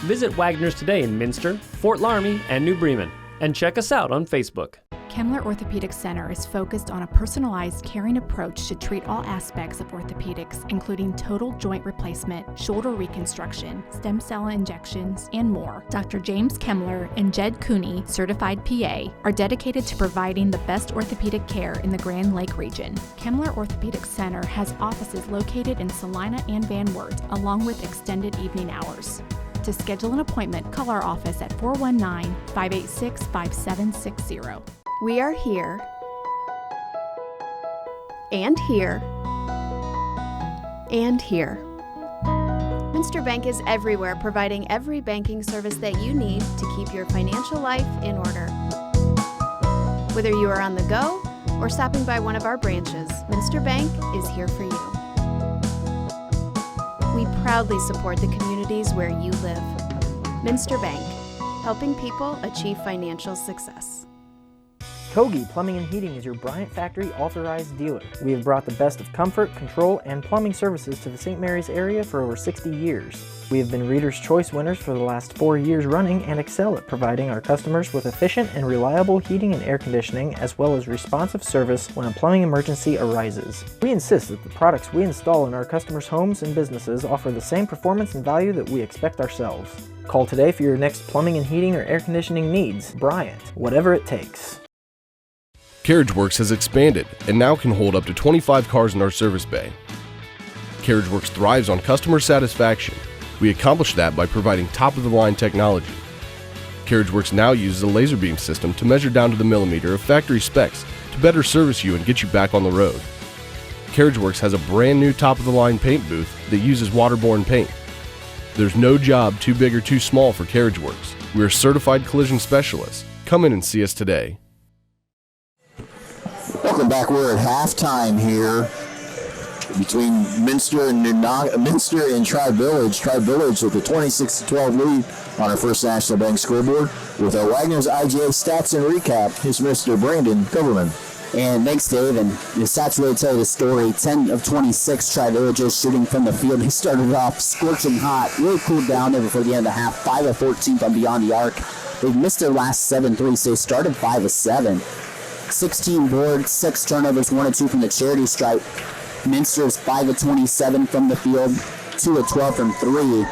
Visit Wagner's today in Minster, Fort Laramie, and New Bremen, and check us out on Facebook. Kemmler Orthopedic Center is focused on a personalized, caring approach to treat all aspects of orthopedics, including total joint replacement, shoulder reconstruction, stem cell injections, and more. Dr. James Kemmler and Jed Cooney, certified PA, are dedicated to providing the best orthopedic care in the Grand Lake region. Kemmler Orthopedic Center has offices located in Salina and Van Wert, along with extended evening hours. To schedule an appointment, call our office at 419-586-5760. We are here, and here, and here. Minster Bank is everywhere, providing every banking service that you need to keep your financial life in order. Whether you are on the go or stopping by one of our branches, Minster Bank is here for you. We proudly support the communities where you live. Minster Bank, helping people achieve financial success. Kogi Plumbing and Heating is your Bryant Factory authorized dealer. We have brought the best of comfort, control, and plumbing services to the St. Mary's area for over 60 years. We have been Reader's Choice winners for the last 4 years running and excel at providing our customers with efficient and reliable heating and air conditioning, as well as responsive service when a plumbing emergency arises. We insist that the products we install in our customers' homes and businesses offer the same performance and value that we expect ourselves. Call today for your next plumbing and heating or air conditioning needs. Bryant, whatever it takes. CarriageWorks has expanded and now can hold up to 25 cars in our service bay. CarriageWorks thrives on customer satisfaction. We accomplish that by providing top-of-the-line technology. CarriageWorks now uses a laser beam system to measure down to the millimeter of factory specs to better service you and get you back on the road. CarriageWorks has a brand new top-of-the-line paint booth that uses waterborne paint. There's no job too big or too small for CarriageWorks. We're certified collision specialists. Come in and see us today. Welcome back. We're at halftime here between Minster and Tri-Village. Tri-Village with a 26-12 lead on our First National Bank scoreboard. With our Wagner's IGA stats and recap, here's Mr. Brandon Coverman. And thanks, Dave. And the stats really tell you the story. 10 of 26 Tri-Villages shooting from the field. They started off scorching hot, really cooled down there before the end of the half. 5 of 14 from beyond the arc. They've missed their last 7 threes, so they started 5 of 7. 16 boards, 6 turnovers, 1 of 2 from the charity stripe. Minster is 5 of 27 from the field, 2 of 12 from 3.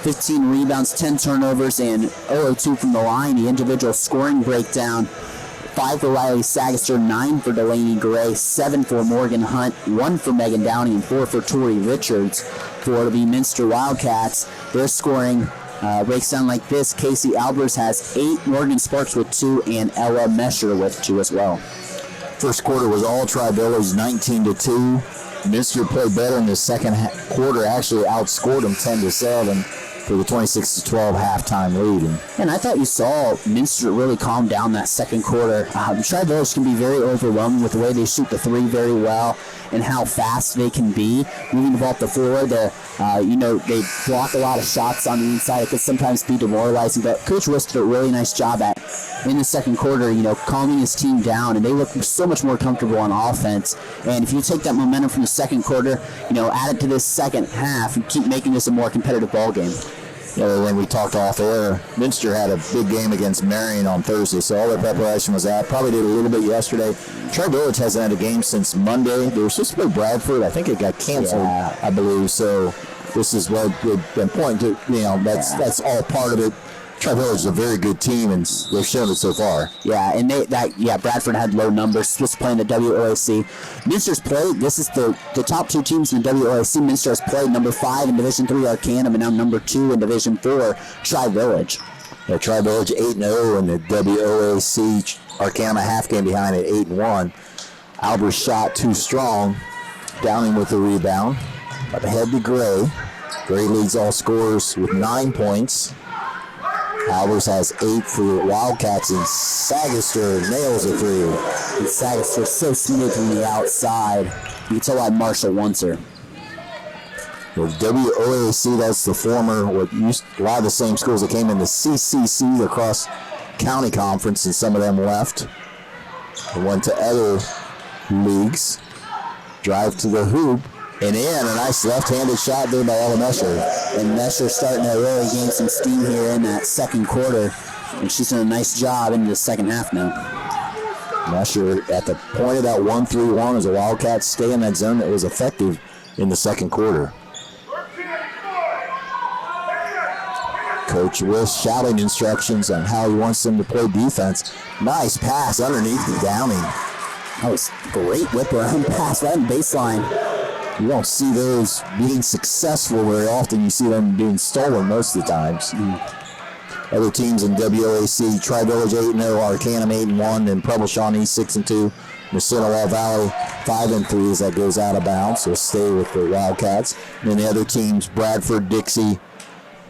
15 rebounds, 10 turnovers, and 0 of 2 from the line. The individual scoring breakdown. 5 for Riley Sagaster, 9 for Delaney Gray, 7 for Morgan Hunt, 1 for Megan Downey, and 4 for Tori Richards. For the Minster Wildcats, their scoring breaks down like this. Casey Albers has 8, Morgan Sparks with 2, and Ella Mesher with 2 as well. First quarter was all Tri-Villages, 19-2. Minster played better in the second quarter, actually outscored them 10-7. For the 26-12 halftime lead. And I thought you saw Minster really calm down that second quarter. Tri-Villages can be very overwhelming with the way they shoot the three very well and how fast they can be. Moving the ball up the floor, they block a lot of shots on the inside. It could sometimes be demoralizing, but Coach Wist did a really nice job at, in the second quarter, calming his team down, and they look so much more comfortable on offense. And if you take that momentum from the second quarter, add it to this second half, and keep making this a more competitive ball game. When we talked off air, Minster had a big game against Marion on Thursday, so all their preparation was out. Probably did a little bit yesterday. Tri-Village hasn't had a game since Monday. They were supposed to play Bradford. I think it got canceled, I believe. So this is what we've been pointing to. That's all part of it. Tri-Village is a very good team, and they've shown it so far. Yeah, and Bradford had low numbers, supposed to play in the WOAC. Minster's played, this is the top 2 teams in the WOAC. Minster has played number 5 in Division 3 Arcanum, and now number 2 in Division 4 Tri-Village. Yeah, Tri-Village 8-0 in the WOAC. Arcanum a half game behind at 8-1. Albers shot too strong. Downing with the rebound. Up ahead to Gray. Gray leads all scorers with 9 points. Albers has 8 for Wildcats, and Sagaster nails a 3. And Sagaster's so smooth from the outside. You can tell why Marshall wants her. The WOAC, that's the former, a lot of the same schools that came in the CCC, the Cross County Conference, and some of them left. They went to other leagues. Drive to the hoop. And in, a nice left-handed shot there by Ella Mesher. And Mesher starting to really gain some steam here in that second quarter. And she's done a nice job in the second half now. Mesher at the point of that 1-3-1 as the Wildcats stay in that zone that was effective in the second quarter. Coach Wiss shouting instructions on how he wants them to play defense. Nice pass underneath the Downing. That was great whip around pass right on baseline. You don't see those being successful very often. You see them being stolen most of the times. Other teams in WOAC, Tri-Village 8-0, Arcanum 8-1, and Preble Shawnee 6-2. Macinawa Valley 5-3 as that goes out of bounds, so stay with the Wildcats. And then the other teams, Bradford, Dixie,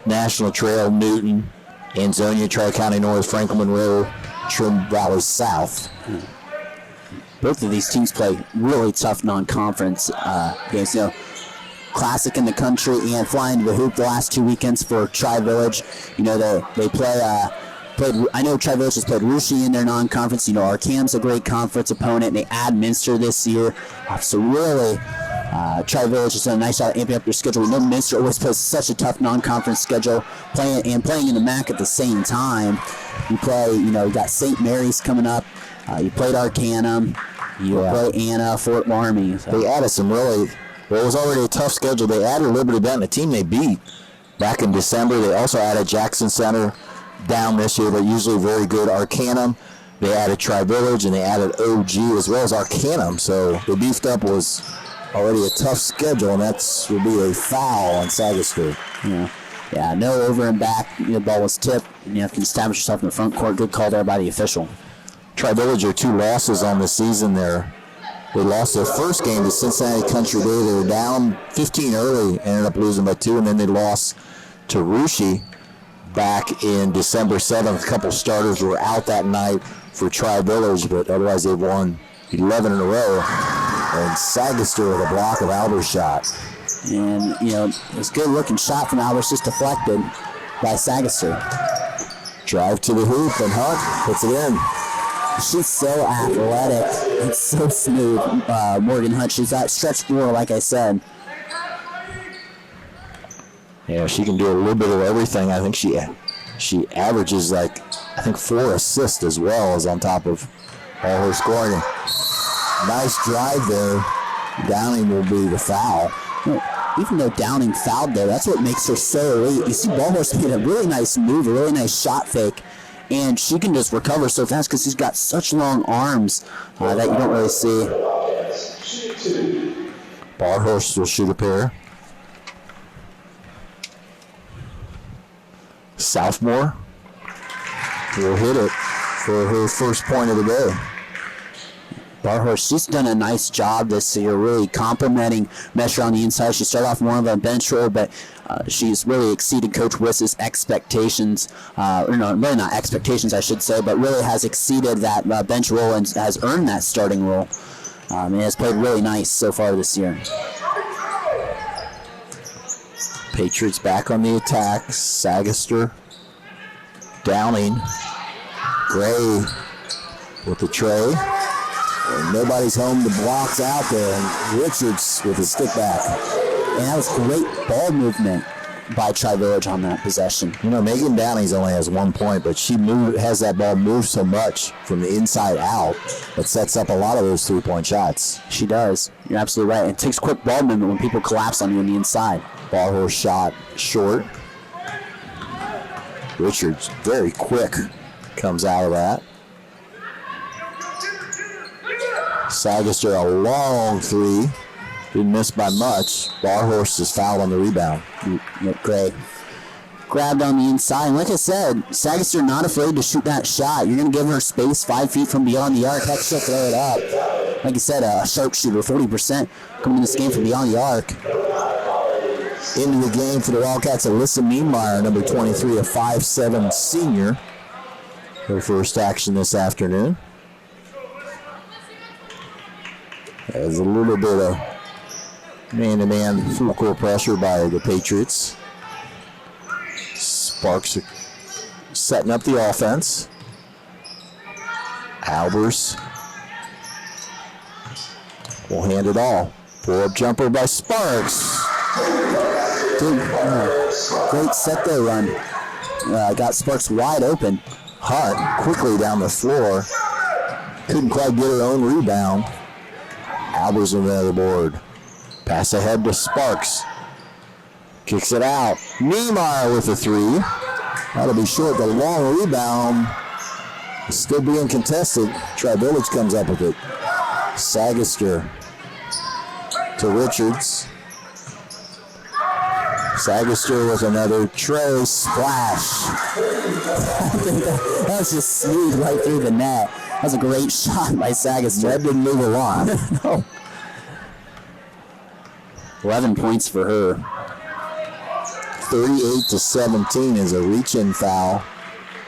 National Trail, Newton, Ansonia, Tri-County North, Franklin Monroe, Trim Valley South. Both of these teams play really tough non-conference games. Classic in the country and flying to the hoop the last 2 weekends for Tri-Village. They play. I know Tri-Village has played Rushi in their non-conference. Arcanum's a great conference opponent. They add Minster this year. So really, Tri-Village has done a nice job amping up their schedule. We know Minster always plays such a tough non-conference schedule, playing in the MAC at the same time. You play, you got St. Mary's coming up. You played Arcanum. You play Anna, Fort Laramie. So. They added some really, it was already a tough schedule. They added Liberty Benton, a team they beat back in December. They also added Jackson Center down this year, but usually very good. Arcanum, they added Tri-Village, and they added OG as well as Arcanum. So the beefed up was already a tough schedule, and that would be a foul on Sagaster. Yeah, no over and back. The ball was tipped, and you have to establish yourself in the front court. Good call there by the official. Tri-Village are 2 losses on the season there. They lost their first game to Cincinnati Country Day. They were down 15 early, ended up losing by 2, and then they lost to Rushi back in December 7th. A couple starters were out that night for Tri-Village, but otherwise they've won 11 in a row. And Sagaster with a block of Albert's shot. And, it was a good-looking shot from Albers, just deflected by Sagaster. Drive to the hoop, and Hunt puts it in. She's so athletic. It's so smooth. Morgan Hunt, she's got stretch floor, like I said. Yeah, she can do a little bit of everything. I think she averages 4 assists as well as on top of all her scoring. Nice drive there. Downing will be the foul. Even though Downing fouled there, that's what makes her so elite. You see Ballhorse made a really nice move, a really nice shot fake, and she can just recover so fast because she's got such long arms that you don't really see. Ballhorse will shoot a pair. Southmore will hit it for her first point of the day. Barhorse, she's done a nice job this year, really complimenting Mesher on the inside. She started off more of a bench role, but she's really exceeded Coach Wiss's expectations. Really not expectations, I should say, but really has exceeded that bench role and has earned that starting role. And has played really nice so far this year. Patriots back on the attack. Sagister, Downing, Gray with the tray. And nobody's home. The block's out there. And Richards with a stick back. And that was great ball movement by Tri-Village on that possession. Megan Downings only has 1 point, but she has that ball move so much from the inside out that sets up a lot of those 3-point shots. She does. You're absolutely right. It takes quick ball movement when people collapse on you on the inside. Ballhorse shot short. Richards, very quick, comes out of that. Sagister, a long three. Didn't miss by much. Barhorse is fouled on the rebound. Great. Grabbed on the inside. And like I said, Sagister not afraid to shoot that shot. You're going to give her space 5 feet from beyond the arc. Heck, she'll throw it up. Like I said, a sharpshooter, 40% coming in this game from beyond the arc. Into the game for the Wildcats, Alyssa Niemeyer, number 23, a 5'7" senior. Her first action this afternoon. There's a little bit of man-to-man full court pressure by the Patriots. Sparks are setting up the offense. Albers will hand it all. Pull-up jumper by Sparks. Great set there run. Got Sparks wide open. Hunt quickly down the floor. Couldn't quite get her own rebound. Albers on the other board. Pass ahead to Sparks. Kicks it out. Niemeyer with a three. That'll be short. The long rebound is still being contested. Tri-Village comes up with it. Sagister to Richards. Sagister with another tray splash. That was just smooth right through the net. That was a great shot by Sagister. That didn't move a lot. No. 11 points for her. 38-17 is a reach-in foul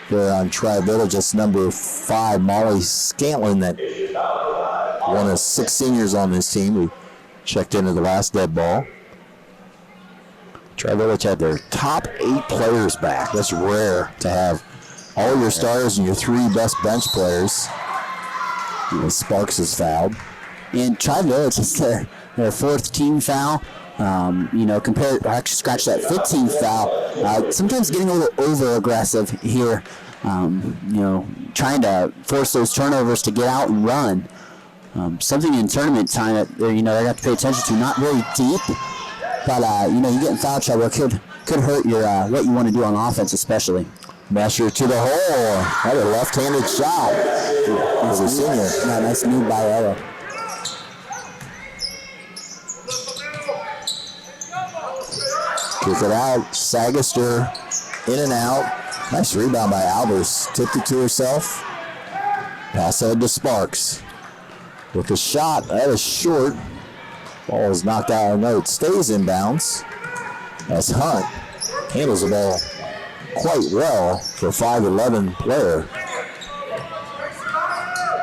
there on Tri-Village. Just number 5, Molly Scantlin, that one of 6 seniors on this team who checked into the last dead ball. Tri-Village had their top 8 players back. That's rare to have all your starters and your 3 best bench players. Sparks is fouled. And Tri-Village is their 4th team foul. Compared, actually scratch that 15th foul. Sometimes getting a little over-aggressive here. Trying to force those turnovers to get out and run. Something in tournament time that they have to pay attention to. Not very deep, but you get in foul trouble. Could hurt your what you want to do on offense, especially. Mesher to the hole. That a left-handed shot. As a senior. Yeah, nice move by Ella. Kick it out. Sagister in and out. Nice rebound by Albers. Tipped it to herself. Pass ahead to Sparks. With the shot, that is short. Ball is knocked out. No, it stays in bounds. As Hunt handles the ball quite well for a 5'11" player.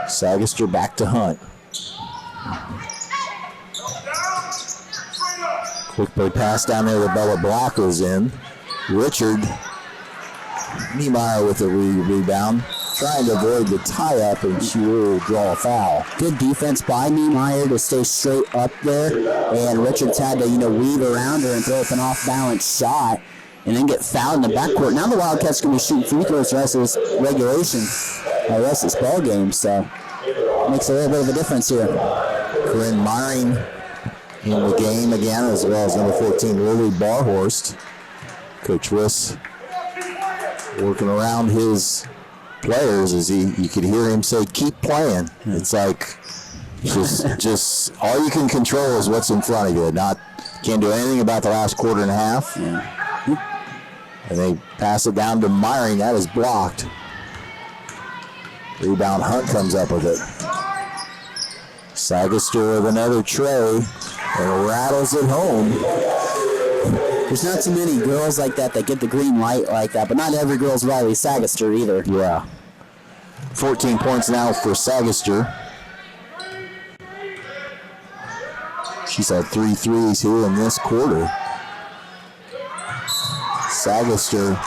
Sagister back to Hunt. Quickly pass down there to Bella Black was in. Richard Niemeyer with the rebound. trying to avoid the tie-up, and she will draw a foul. Good defense by Niemeyer to stay straight up there, and Richards had to, weave around her and throw up an off-balance shot, and then get fouled in the backcourt. Now the Wildcats going to be shooting free throws the rest of this regulation, the rest of this ball game, so makes a little bit of a difference here. Corinne Myring in the game again, as well as number 14, Lily Barhorst. Coach Wiss working around his players as you could hear him say, keep playing. It's like just all you can control is what's in front of you. Can't do anything about the last quarter and a half. And they pass it down to Myring. That is blocked. Rebound, Hunt comes up with it. Sagister with another tray and rattles it home. There's not too many girls like that get the green light like that, but not every girl's Riley Sagister either. Yeah. 14 points now for Sagister. She's had 3 threes here in this quarter. Sagister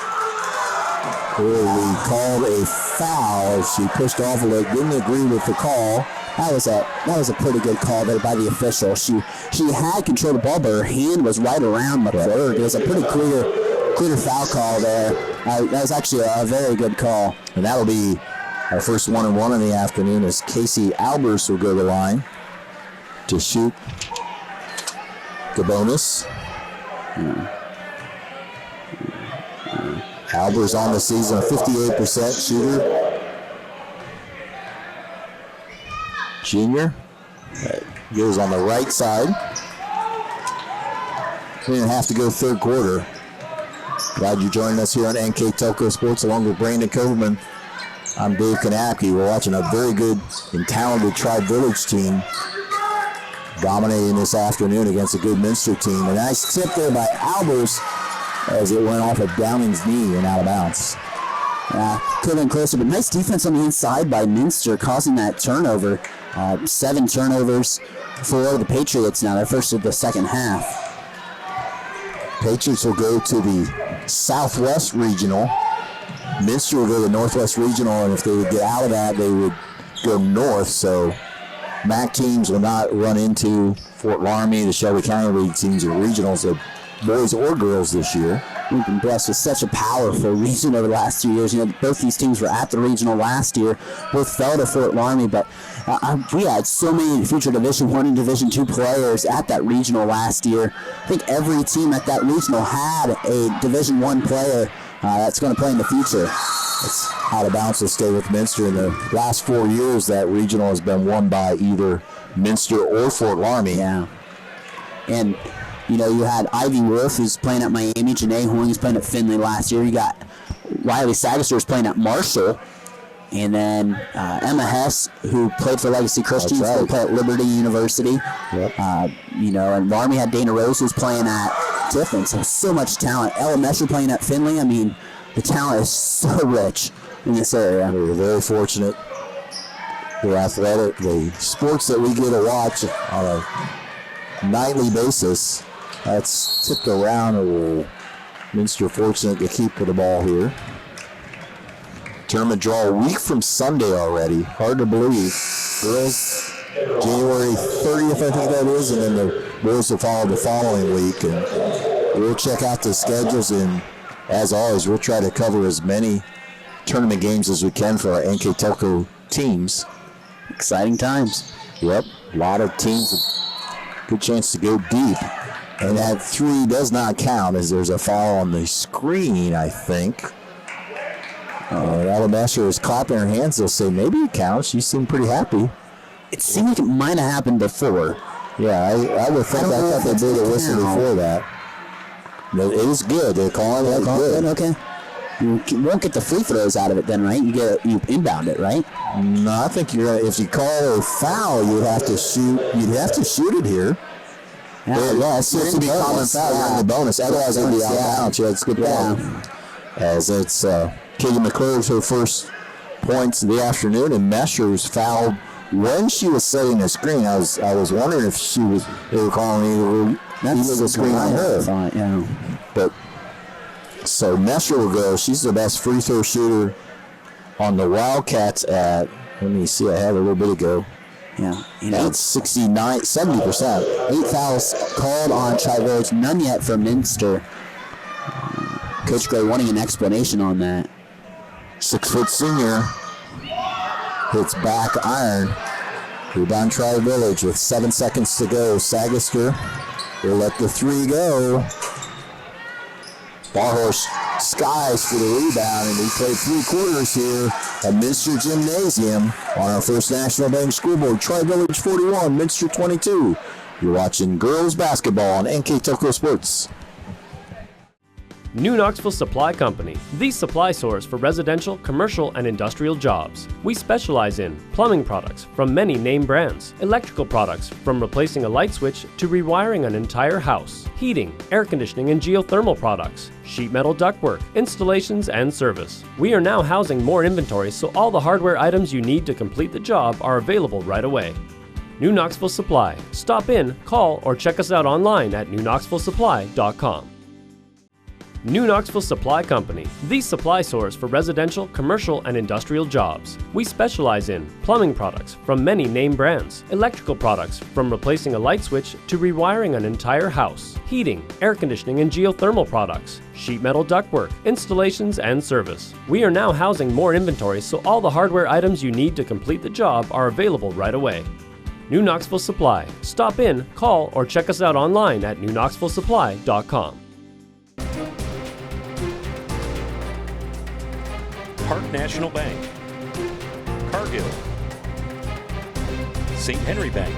clearly called a foul. She pushed off a leg, didn't agree with the call. That was a pretty good call there by the official. She had control of the ball, but her hand was right around the court. It was a pretty clear foul call there. That was actually a very good call. And that'll be our first 1-and-1 in the afternoon as Casey Albers will go to the line to shoot the bonus. Albers on the season, a 58% shooter. Junior goes on the right side. 3.5 to go third quarter. Glad you joined us here on NKTelco Sports along with Brandon Coverman. I'm Dave Kanapke. We're watching a very good and talented Tri-Village team dominating this afternoon against a good Minster team. A nice tip there by Albers as it went off of Downing's knee and out of bounds. Could have been closer, but nice defense on the inside by Minster causing that turnover. 7 turnovers for the Patriots now. They're first of the second half. Patriots will go to the Southwest Regional. Minster will go to the Northwest Regional, and if they would get out of that, they would go north. So MAC teams will not run into Fort Laramie, the Shelby County League teams, or regionals, boys or girls this year. We've been blessed with such a powerful region over the last 2 years. Both these teams were at the regional last year. Both fell to Fort Laramie, but we had so many future Division I and Division II players at that regional last year. I think every team at that regional had a Division I player that's going to play in the future. It's out of bounds to stay with Minster. In the last 4 years, that regional has been won by either Minster or Fort Laramie. Yeah. And you had Ivy Wolf, who's playing at Miami. Janae Hoying is playing at Findlay last year. You got Riley Sagister, who's playing at Marshall. And then Emma Hess, who played for Legacy Christian, who's going to play at Liberty University. Yep. And Laramie had Dana Rose, who's playing at Tiffin. So much talent. Ella Mesher playing at Findlay. I mean, the talent is so rich in this area. We're very fortunate. The athletic, the sports that we get to watch on a nightly basis. That's tipped around. Minster fortunate to keep the ball here. Tournament draw a week from Sunday already. Hard to believe. Girls, January 30th, I think that is, and then the boys will follow the following week. And we'll check out the schedules, and as always, we'll try to cover as many tournament games as we can for our NKTelco teams. Exciting times. Yep, a lot of teams. Good chance to go deep. And that 3 does not count as there's a foul on the screen, I think. Ella Mesher is clapping her hands. They'll say maybe it counts. She seemed pretty happy. It seemed like it might have happened before. Yeah, I would think. I thought they blew the whistle before that. It is good. They're calling it good. Okay. You won't get the free throws out of it then, right? You inbound it, right? No, I think if you call a foul, you'd have to shoot it here. Yeah, it's supposed to be common foul. You're in the bonus. Otherwise, it'd be out of bounds. Yeah, it's good ball. As it's Katie McClure's her first points of the afternoon, and Mesher was fouled when she was setting the screen. I was wondering if they were calling illegal screen on her. Fine, yeah. But so Mesher will go. She's the best free throw shooter on the Wildcats at, let me see, I had a little bit ago. Yeah. At 70%. 8 fouls called on Tri-Village, none yet for Minster. Coach Gray wanting an explanation on that. 6-foot senior hits back iron. Rebound Tri-Village with 7 seconds to go. Sagister will let the 3 go. Barhorse skies for the rebound, and we played 3 quarters here at Minster Gymnasium on our First National Bank scoreboard. Tri-Village 41, Minster 22. You're watching girls basketball on NKTelco Sports. New Knoxville Supply Company, the supply source for residential, commercial, and industrial jobs. We specialize in plumbing products from many name brands, electrical products from replacing a light switch to rewiring an entire house, heating, air conditioning, and geothermal products, sheet metal ductwork, installations, and service. We are now housing more inventory, so all the hardware items you need to complete the job are available right away. New Knoxville Supply. Stop in, call, or check us out online at newknoxvillesupply.com. New Knoxville Supply Company, the supply source for residential, commercial, and industrial jobs. We specialize in plumbing products from many name brands, electrical products from replacing a light switch to rewiring an entire house, heating, air conditioning, and geothermal products, sheet metal ductwork, installations, and service. We are now housing more inventory, so all the hardware items you need to complete the job are available right away. New Knoxville Supply. Stop in, call, or check us out online at newknoxvillesupply.com. Park National Bank, Cargill, St. Henry Bank,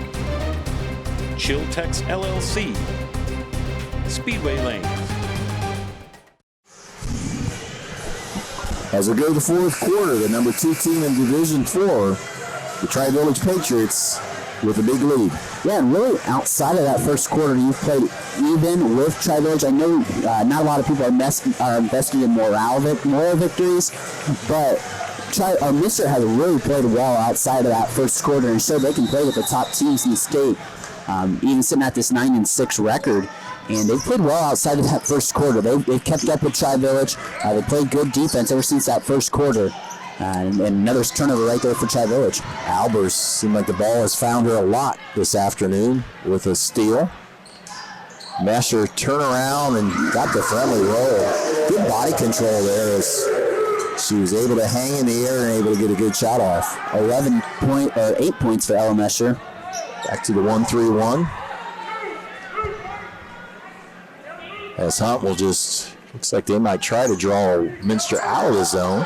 Chiltex LLC, Speedway Lanes. As we go to the 4th quarter, the number 2 team in Division 4, the Tri-Village Patriots, with a big lead. Yeah, and really outside of that first quarter, you've played even with Tri-Village. I know not a lot of people are invested in moral victories, but Minster has really played well outside of that first quarter and showed they can play with the top teams in the state, even sitting at this 9-6 record. And they've played well outside of that first quarter. They've kept up with Tri-Village. They played good defense ever since that first quarter. And another turnover right there for Tri-Village. Albers seemed like the ball has found her a lot this afternoon with a steal. Mesher turn around and got the friendly roll. Good body control there as she was able to hang in the air and able to get a good shot off. 8 points for Ella Mesher. Back to the 1-3-1. As Hunt will just, looks like they might try to draw Minster out of the zone.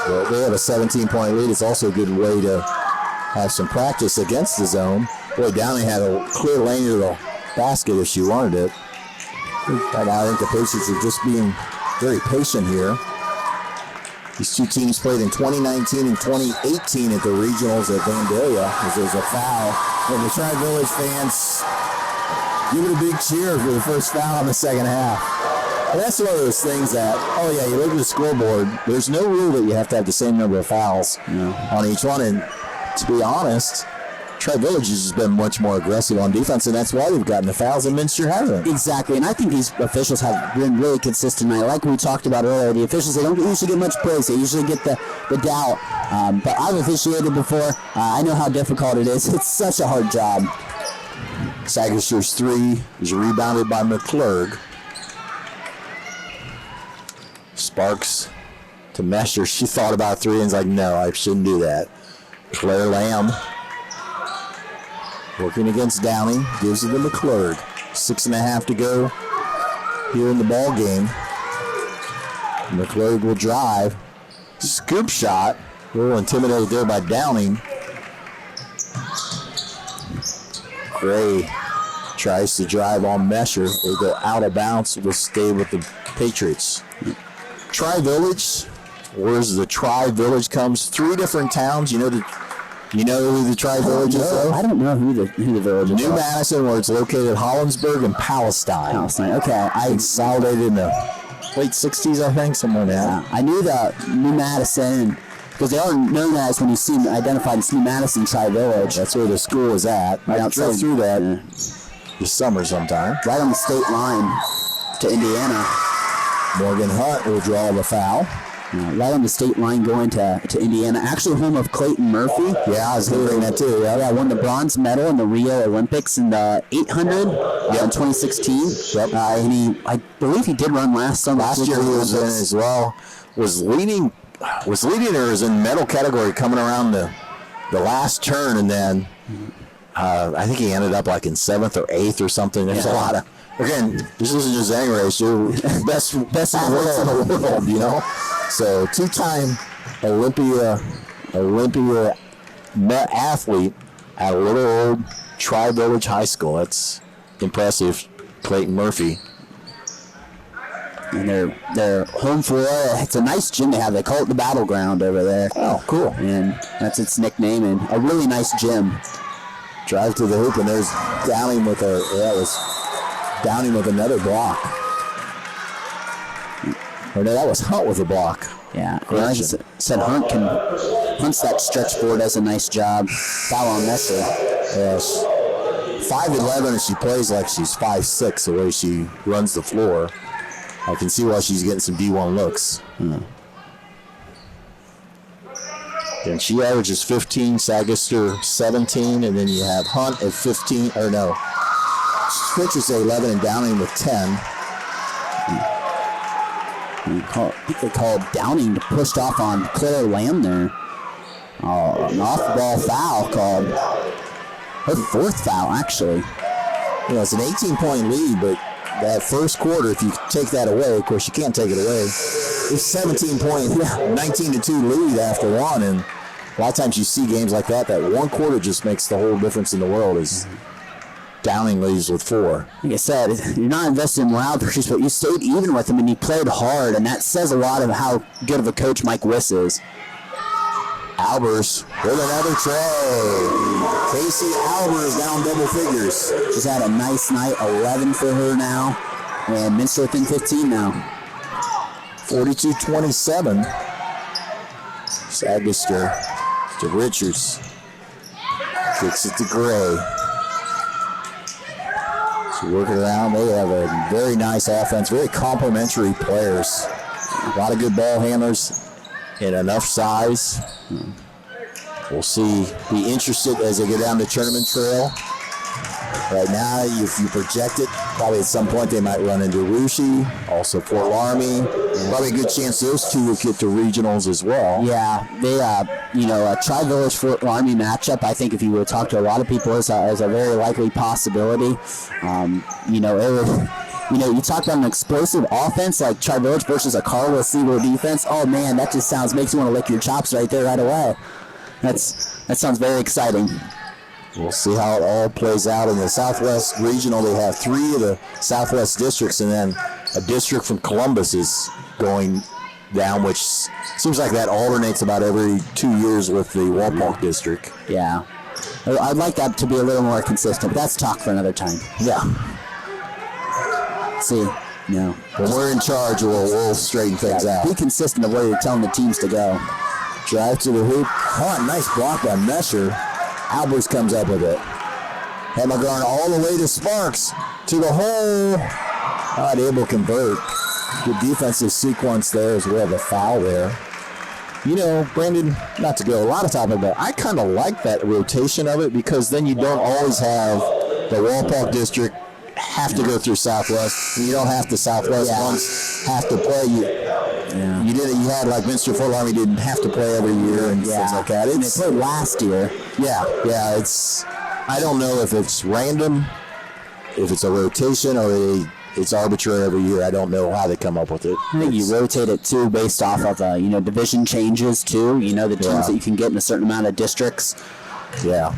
Well, they have a 17-point lead. It's also a good way to have some practice against the zone. Boy, Downey had a clear lane to the basket if she wanted it. I think the Patriots are just being very patient here. These two teams played in 2019 and 2018 at the regionals at Vandalia as there's a foul. And the Tri-Village fans give it a big cheer for the first foul in the second half. And that's one of those things that, you look at the scoreboard, there's no rule that you have to have the same number of fouls on each one. And to be honest, Tri-Village has been much more aggressive on defense, and that's why they've gotten the fouls and Minster hasn't. Exactly, and I think these officials have been really consistent tonight. Like we talked about earlier, the officials, they don't usually get much praise. They usually get the doubt. But I've officiated before. I know how difficult it is. It's such a hard job. Sagister's 3 is rebounded by McClurg. Sparks to Mesher. She thought about 3 and was like, no, I shouldn't do that. Claire Lamb working against Downey. Gives it to McClurg. 6.5 to go here in the ball game. McClurg will drive. Scoop shot. A little intimidated there by Downing. Gray tries to drive on Mesher. They go out of bounds. Will stay with the Patriots. Tri-Village, where's the Tri-Village comes? 3 different towns. You know who the Tri-Village is, though? I don't know who the village is. New Madison, where it's located, Hollinsburg, and Palestine. Okay. I consolidated in the late 60s, I think, somewhere now. Yeah, I knew the New Madison, because they are known as, when you see them identified as New Madison Tri-Village. That's where the school is at. I drove through that this summer sometime. Right on the state line to Indiana. Morgan Hunt will draw the foul. right on the state line going to Indiana. Actually, home of Clayton Murphy. Yeah, I was going to bring that too. Yeah, won the bronze medal in the Rio Olympics in the 800 in 2016. Yep. And I believe he did run last summer. Last year he was in as well. Was leading or was in medal category coming around the last turn, and then I think he ended up like in 7th or 8th or something. There's a lot of, again, this isn't just any race. You're best in the world, you know. So 2-time Olympia athlete at a little old Tri-Village High School. That's impressive, Clayton Murphy. And they're home floor. It's a nice gym they have. They call it the Battleground over there. Oh, cool. And that's its nickname. And a really nice gym. Drive to the hoop, and there's Downing with Downing with another block. Or no, that was Hunt with a block. Yeah, like I said, Hunt's that stretch board does a nice job. Foul on Messer. Yes. 5'11", and she plays like she's 5'6", the way she runs the floor. I can see why she's getting some D1 looks. And she averages 15, Sagister 17, and then you have Hunt at 15, or no, Fitch's at 11 and Downing with 10. They called Downing pushed off on Claire Lamb there. An off-ball foul called. Her 4th foul, actually. You know, it's an 18-point lead, but that first quarter, if you take that away, of course you can't take it away. It's 17-point, 19-2 lead after one, and a lot of times you see games like that one quarter just makes the whole difference in the world. Is Downing leaves with 4. Like I said, you're not invested in morale pursuits, but you stayed even with him and you played hard, and that says a lot of how good of a coach Mike Wiss is. Albers with another tray. Casey Albers down double figures. She's had a nice night, 11 for her now, and Minster within 15 now. 42-27. Sagister to Richards. Kicks it to Gray. So working around, they have a very nice offense, very complimentary players. A lot of good ball handlers and enough size. We'll see. Be interested as they go down the tournament trail. Right now, if you project it, probably at some point they might run into Rushi, also Fort Laramie. Probably a good chance those two will get to regionals as well. Yeah, they, a Tri-Village Fort Laramie matchup, I think if you would talk to a lot of people, is a very likely possibility. You talk about an explosive offense like Tri-Village versus a Carlos Siegel defense. Oh man, that just makes you want to lick your chops right there, right away. That sounds very exciting. We'll see how it all plays out in the Southwest Regional. They have 3 of the Southwest districts, and then a district from Columbus is going down, which seems like that alternates about every 2 years with the Walpock district. Yeah. I'd like that to be a little more consistent, but that's talk for another time. Yeah. See, when we're in charge, we'll straighten things out. Be consistent of where you're telling the teams to go. Drive to the hoop. Oh, nice block by Messer. Albers comes up with it. Hemagarn all the way to Sparks. To the hole. Not able to convert. Good defensive sequence there as we have a foul there. You know, Brandon, not to go a lot of topic, but I kind of like that rotation of it because then you don't always have the Walpock district have to go through Southwest. You don't have to Southwest ones have to play. You had like Minster Fort Laramie didn't have to play every year and things like that. They played last year. Yeah. It's I don't know if it's random, if it's a rotation, or it's arbitrary every year. I don't know how they come up with it. I think you rotate it too based off of division changes too. The teams that you can get in a certain amount of districts. Yeah.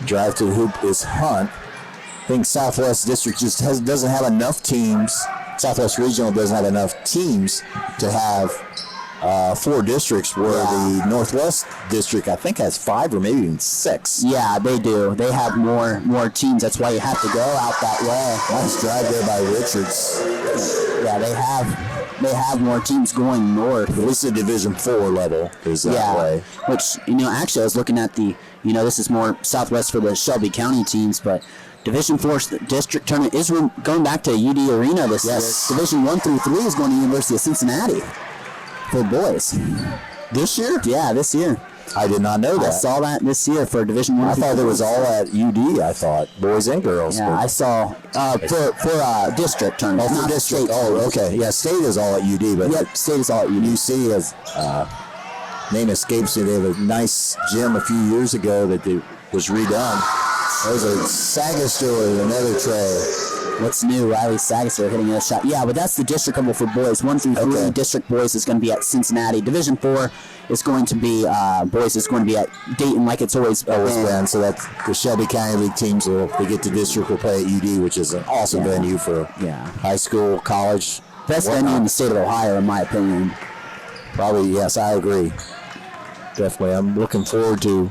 Drive to the hoop is Hunt. I think Southwest District just doesn't have enough teams. Southwest Regional doesn't have enough teams to have 4 districts, where the Northwest District, I think, has 5 or maybe even 6. Yeah, they do. They have more teams. That's why you have to go out that way. Nice drive there by Richards. Yeah, they have more teams going north. At least the Division 4 level is that way. Which, actually, I was looking at this is more Southwest for the Shelby County teams, but Division 4 district tournament is going back to UD Arena this year. Division 1 through 3 is going to University of Cincinnati. for boys. This year? Yeah, this year. I did not know that. I saw that this year for Division I. I thought it was all at UD. I thought boys and girls. Yeah, I saw for district tournament. Oh, for district. Oh, okay. Yeah, state is all at UD, but yep, state is all at UD. UC is name escapes me. They have a nice gym a few years ago that was redone. There's a Sagaster with another tray. What's new? Riley Sagaster hitting a shot. Yeah, but that's the district level for boys. 1 through 3. Okay. District boys is going to be at Cincinnati. Division 4 is going to be boys is going to be at Dayton, like it's always been. So that the Shelby County League teams will, if they get to district, will play at UD, which is an awesome venue for high school, college. Best venue in the state of Ohio, in my opinion. Probably, yes, I agree. Definitely, I'm looking forward to.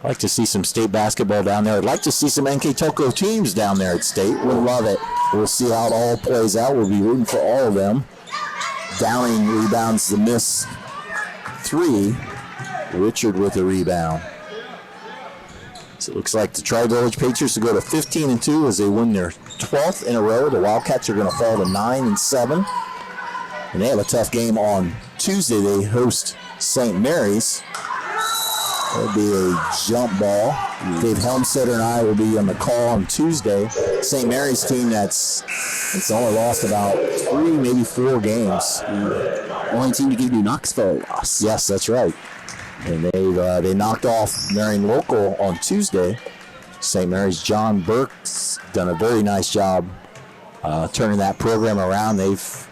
I'd like to see some state basketball down there. I'd like to see some NKTelco teams down there at state. We'll love it. We'll see how it all plays out. We'll be rooting for all of them. Downing rebounds the miss 3. Richard with a rebound. So it looks like the Tri-Village Patriots will go to 15-2 as they win their 12th in a row. The Wildcats are going to fall to 9-7. And they have a tough game on Tuesday. They host St. Mary's. It'll be a jump ball. Dave Helmstetter and I will be on the call on Tuesday. St. Mary's team it's only lost about 3, maybe 4 games. Only team to give you Knoxville a loss. Yes, that's right. And they knocked off Marion Local on Tuesday. St. Mary's John Burke's done a very nice job turning that program around. They've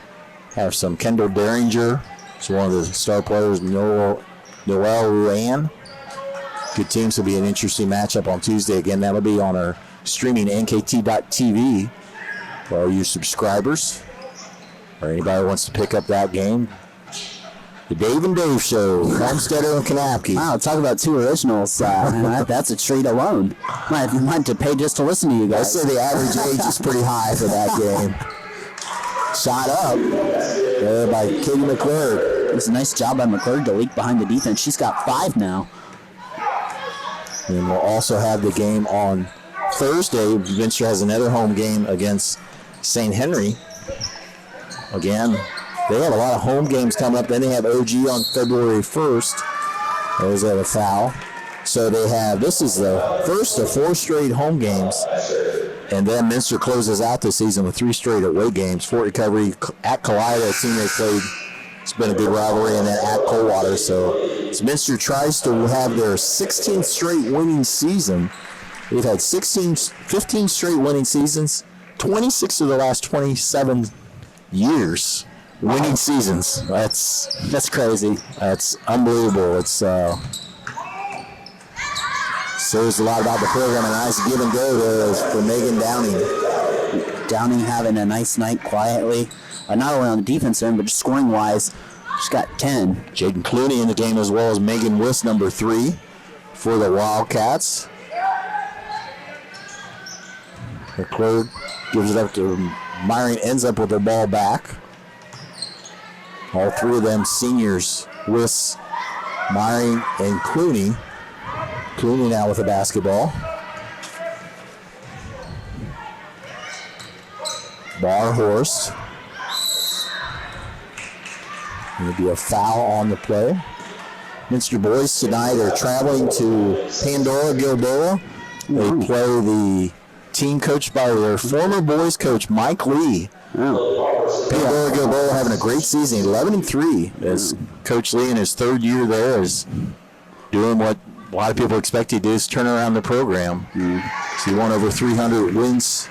have some Kendall Derringer. He's one of the star players. Noel Ruan. Good teams. Will be an interesting matchup on Tuesday. Again, that'll be on our streaming NKT.TV for all you subscribers or anybody who wants to pick up that game. The Dave and Dave Show, Homesteader and Kanapke. Wow, talk about 2 originals. That's a treat alone. Might have to pay just to listen to you guys. I'd say the average age is pretty high for that game. Shot up there by Katie McClurg. It's a nice job by McClurg to leak behind the defense. She's got 5 now. And we'll also have the game on Thursday. Minster has another home game against St. Henry. Again, they have a lot of home games coming up. Then they have OG on February 1st. There's a foul. So this is the first of 4 straight home games. And then Minster closes out the season with 3 straight away games. Fort Recovery at Colida, a team they played. It's been a good rivalry, and then at Coldwater. So as Minster tries to have their 16th straight winning season, they've had 15 straight winning seasons, 26 of the last 27 years winning seasons. That's crazy. That's unbelievable. It's says a lot about the program. A nice give and go there for Megan Downing. Downing having a nice night quietly. Not only on the defense end, but just scoring-wise, she's got 10. Jaden Clooney in the game as well as Megan Wiss, number 3, for the Wildcats. McClurg gives it up to Myron, ends up with the ball back. All 3 of them seniors, Wiss, Myron, and Clooney. Clooney now with the basketball. Barhorst. There'll be a foul on the play. Minster boys tonight are traveling to Pandora, Gilboa. They play the team coached by their former boys coach, Mike Lee. Pandora, Gilboa having a great season, 11-3. As Coach Lee in his 3rd year there is doing what a lot of people expect he to do, is turn around the program. So he won over 300 wins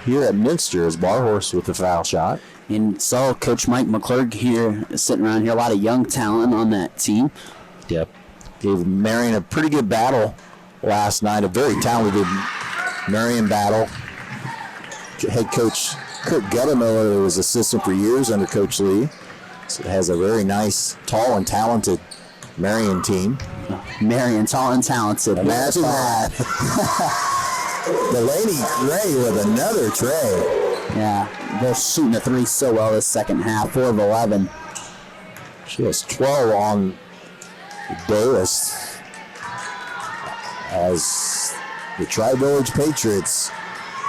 here at Minster as Barhorst with the foul shot. And saw Coach Mike McClurg here, sitting around here. A lot of young talent on that team. Yep. Gave Marion a pretty good battle last night. A very talented Marion battle. Head coach Kurt Gettemiller, who was assistant for years under Coach Lee, so has a very nice, tall, and talented Marion team. Marion, tall and talented. Imagine that. Delaney Gray with another tray. Yeah, they're shooting the 3 so well this second half, 4 of 11. She has 12 on the day as the Tri-Village Patriots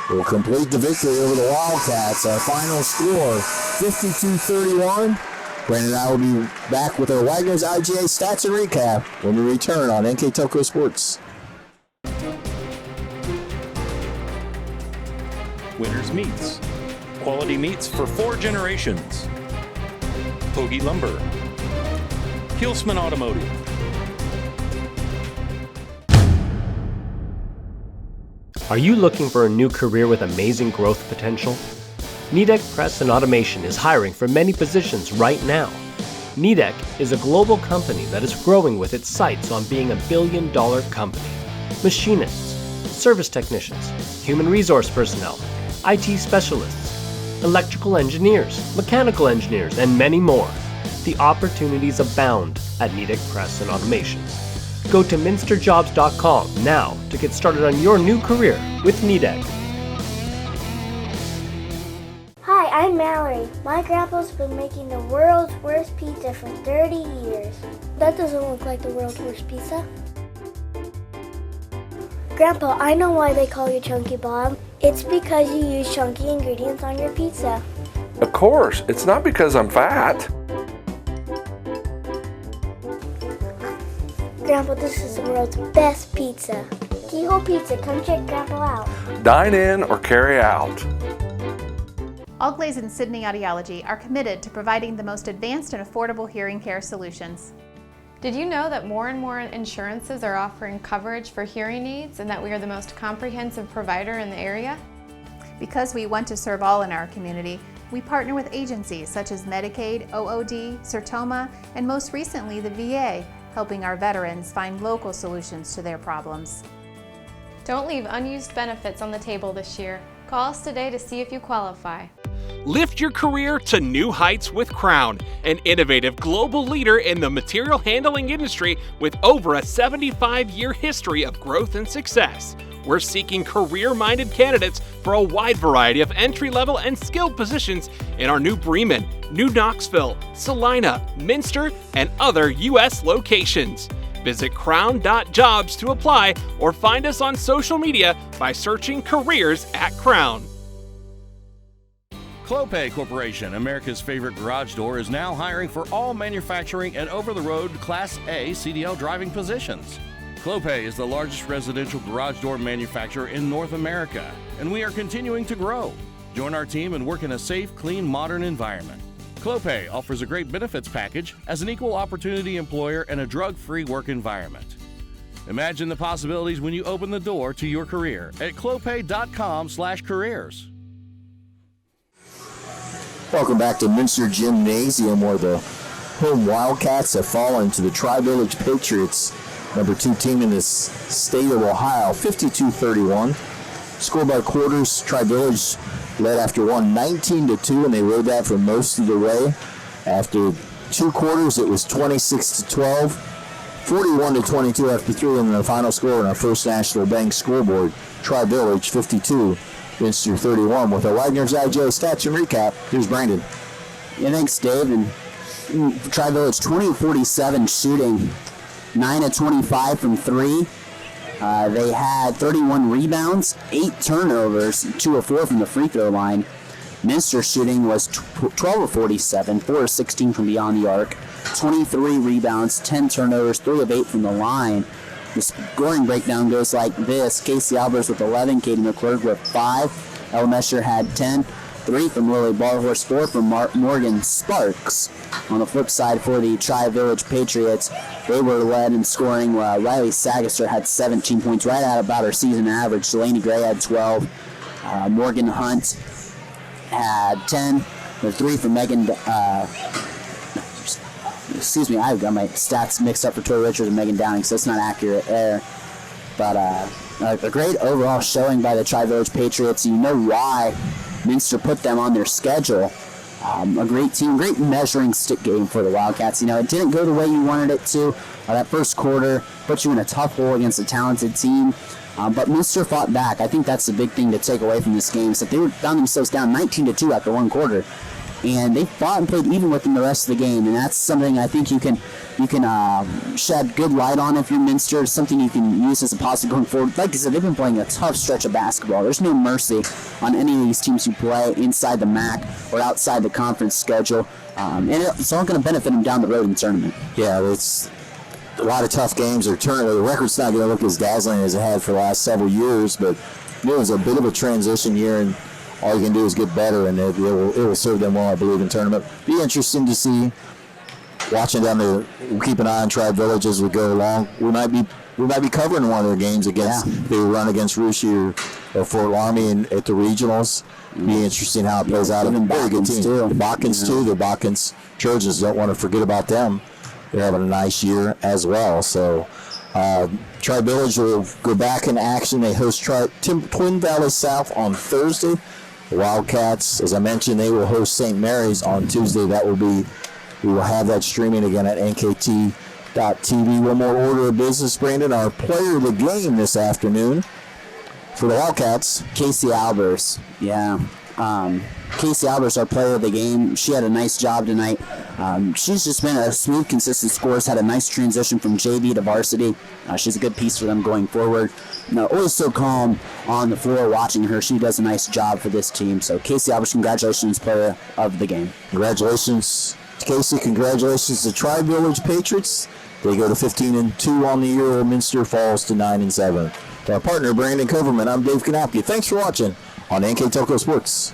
will complete the victory over the Wildcats. Our final score, 52-31. Brandon and I will be back with our Wagner's IGA stats and recap when we return on NKTelco Sports. Winners Meats. Quality meats for 4 generations. Hoagie Lumber. Hilsman Automotive. Are you looking for a new career with amazing growth potential? NKTelco Press and Automation is hiring for many positions right now. NKTelco is a global company that is growing with its sights on being $1 billion company. Machinists, service technicians, human resource personnel, IT specialists, electrical engineers, mechanical engineers, and many more. The opportunities abound at NKTelco Press and Automation. Go to minsterjobs.com now to get started on your new career with NKTelco. Hi, I'm Mallory. My grandpa's been making the world's worst pizza for 30 years. That doesn't look like the world's worst pizza. Grandpa, I know why they call you Chunky Bob. It's because you use chunky ingredients on your pizza. Of course, it's not because I'm fat. Grandpa, this is the world's best pizza. Keyhole Pizza, come check Grandpa out. Dine in or carry out. Allglaze and Sydney Audiology are committed to providing the most advanced and affordable hearing care solutions. Did you know that more and more insurances are offering coverage for hearing needs and that we are the most comprehensive provider in the area? Because we want to serve all in our community, we partner with agencies such as Medicaid, OOD, Sertoma, and most recently the VA, helping our veterans find local solutions to their problems. Don't leave unused benefits on the table this year. Call us today to see if you qualify. Lift your career to new heights with Crown, an innovative global leader in the material handling industry with over a 75-year history of growth and success. We're seeking career-minded candidates for a wide variety of entry-level and skilled positions in our new Bremen, New Knoxville, Salina, Minster, and other U.S. locations. Visit crown.jobs to apply or find us on social media by searching Careers at Crown. Clopay Corporation, America's favorite garage door, is now hiring for all manufacturing and over-the-road Class A CDL driving positions. Clopay is the largest residential garage door manufacturer in North America, and we are continuing to grow. Join our team and work in a safe, clean, modern environment. Clopay offers a great benefits package as an equal opportunity employer and a drug-free work environment. Imagine the possibilities when you open the door to your career at clopay.com/careers. Welcome back to Minster Gymnasium, where the home Wildcats have fallen to the Tri-Village Patriots, number 2 team in this state of Ohio, 52-31. Scored by quarters, Tri-Village led after one 19-2, and they rode that for most of the way. After 2 quarters, it was 26-12, 41-22 after 3, and the final score in our First National Bank scoreboard, Tri-Village 52, Minster 31. With our Wagner's IJ stats and recap, here's Brandon. Yeah, thanks, Dave. And Tri-Village 20-47 shooting, 9-25 from 3. They had 31 rebounds, 8 turnovers, 2 of 4 from the free throw line. Minster shooting was 12 of 47, 4 of 16 from beyond the arc, 23 rebounds, 10 turnovers, 3 of 8 from the line. The scoring breakdown goes like this: Casey Albers with 11, Katie McClurg with 5, El Mesher had 10, 3 from Lily Barhorse, 4 from Morgan Sparks. On the flip side, for the Tri-Village Patriots, they were led in scoring. Riley Sagaster had 17 points, right at about her season average. Delaney Gray had 12. Morgan Hunt had 10. The 3 from Megan... excuse me, I've got my stats mixed up for Tori Richards and Megan Downing, so it's not accurate there. But a great overall showing by the Tri-Village Patriots. You know why Minster put them on their schedule. A great team, great measuring stick game for the Wildcats. You know, it didn't go the way you wanted it to. That first quarter put you in a tough hole against a talented team. But Minster fought back. I think that's the big thing to take away from this game. So they found themselves down 19-2 after 1 quarter. and they fought and played even with them the rest of the game, and that's something I think you can shed good light on if you're Minster. Something you can use as a positive going forward. Like I said, they've been playing a tough stretch of basketball. There's no mercy on any of these teams who play inside the MAC or outside the conference schedule, and it's all going to benefit them down the road in the tournament. Yeah, it's a lot of tough games. The record's not going to look as dazzling as it had for the last several years, but it was a bit of a transition year, and all you can do is get better, and it will serve them well, I believe, in tournament. Be interesting to see. Watching down there, we'll keep an eye on Tribe Village as we go along. We might be covering one of their games against they run against Russia or Fort Laramie at the regionals. Be interesting how it plays out. A very good team. The Bakkens too. The Bakkens Trojans, don't want to forget about them. They're having a nice year as well. So Tribe Village will go back in action. They host Twin Valley South on Thursday. The Wildcats, as I mentioned, they will host St. Mary's on Tuesday. We will have that streaming again at NKT.TV. One more order of business, Brandon. Our player of the game this afternoon for the Wildcats, Casey Albers. Yeah. Casey Albers, our player of the game. She had a nice job tonight. She's just been a smooth, consistent scorer. Had a nice transition from JV to varsity. She's a good piece for them going forward. Always so calm on the floor watching her. She does a nice job for this team. So Casey Albers, congratulations, player of the game. Congratulations, Casey. Congratulations to Tribe Village Patriots. They go to 15-2 on the year. Minster falls to 9-7. To our partner, Brandon Coverman, I'm Dave Kanapke. Thanks for watching on NKTelco Sports.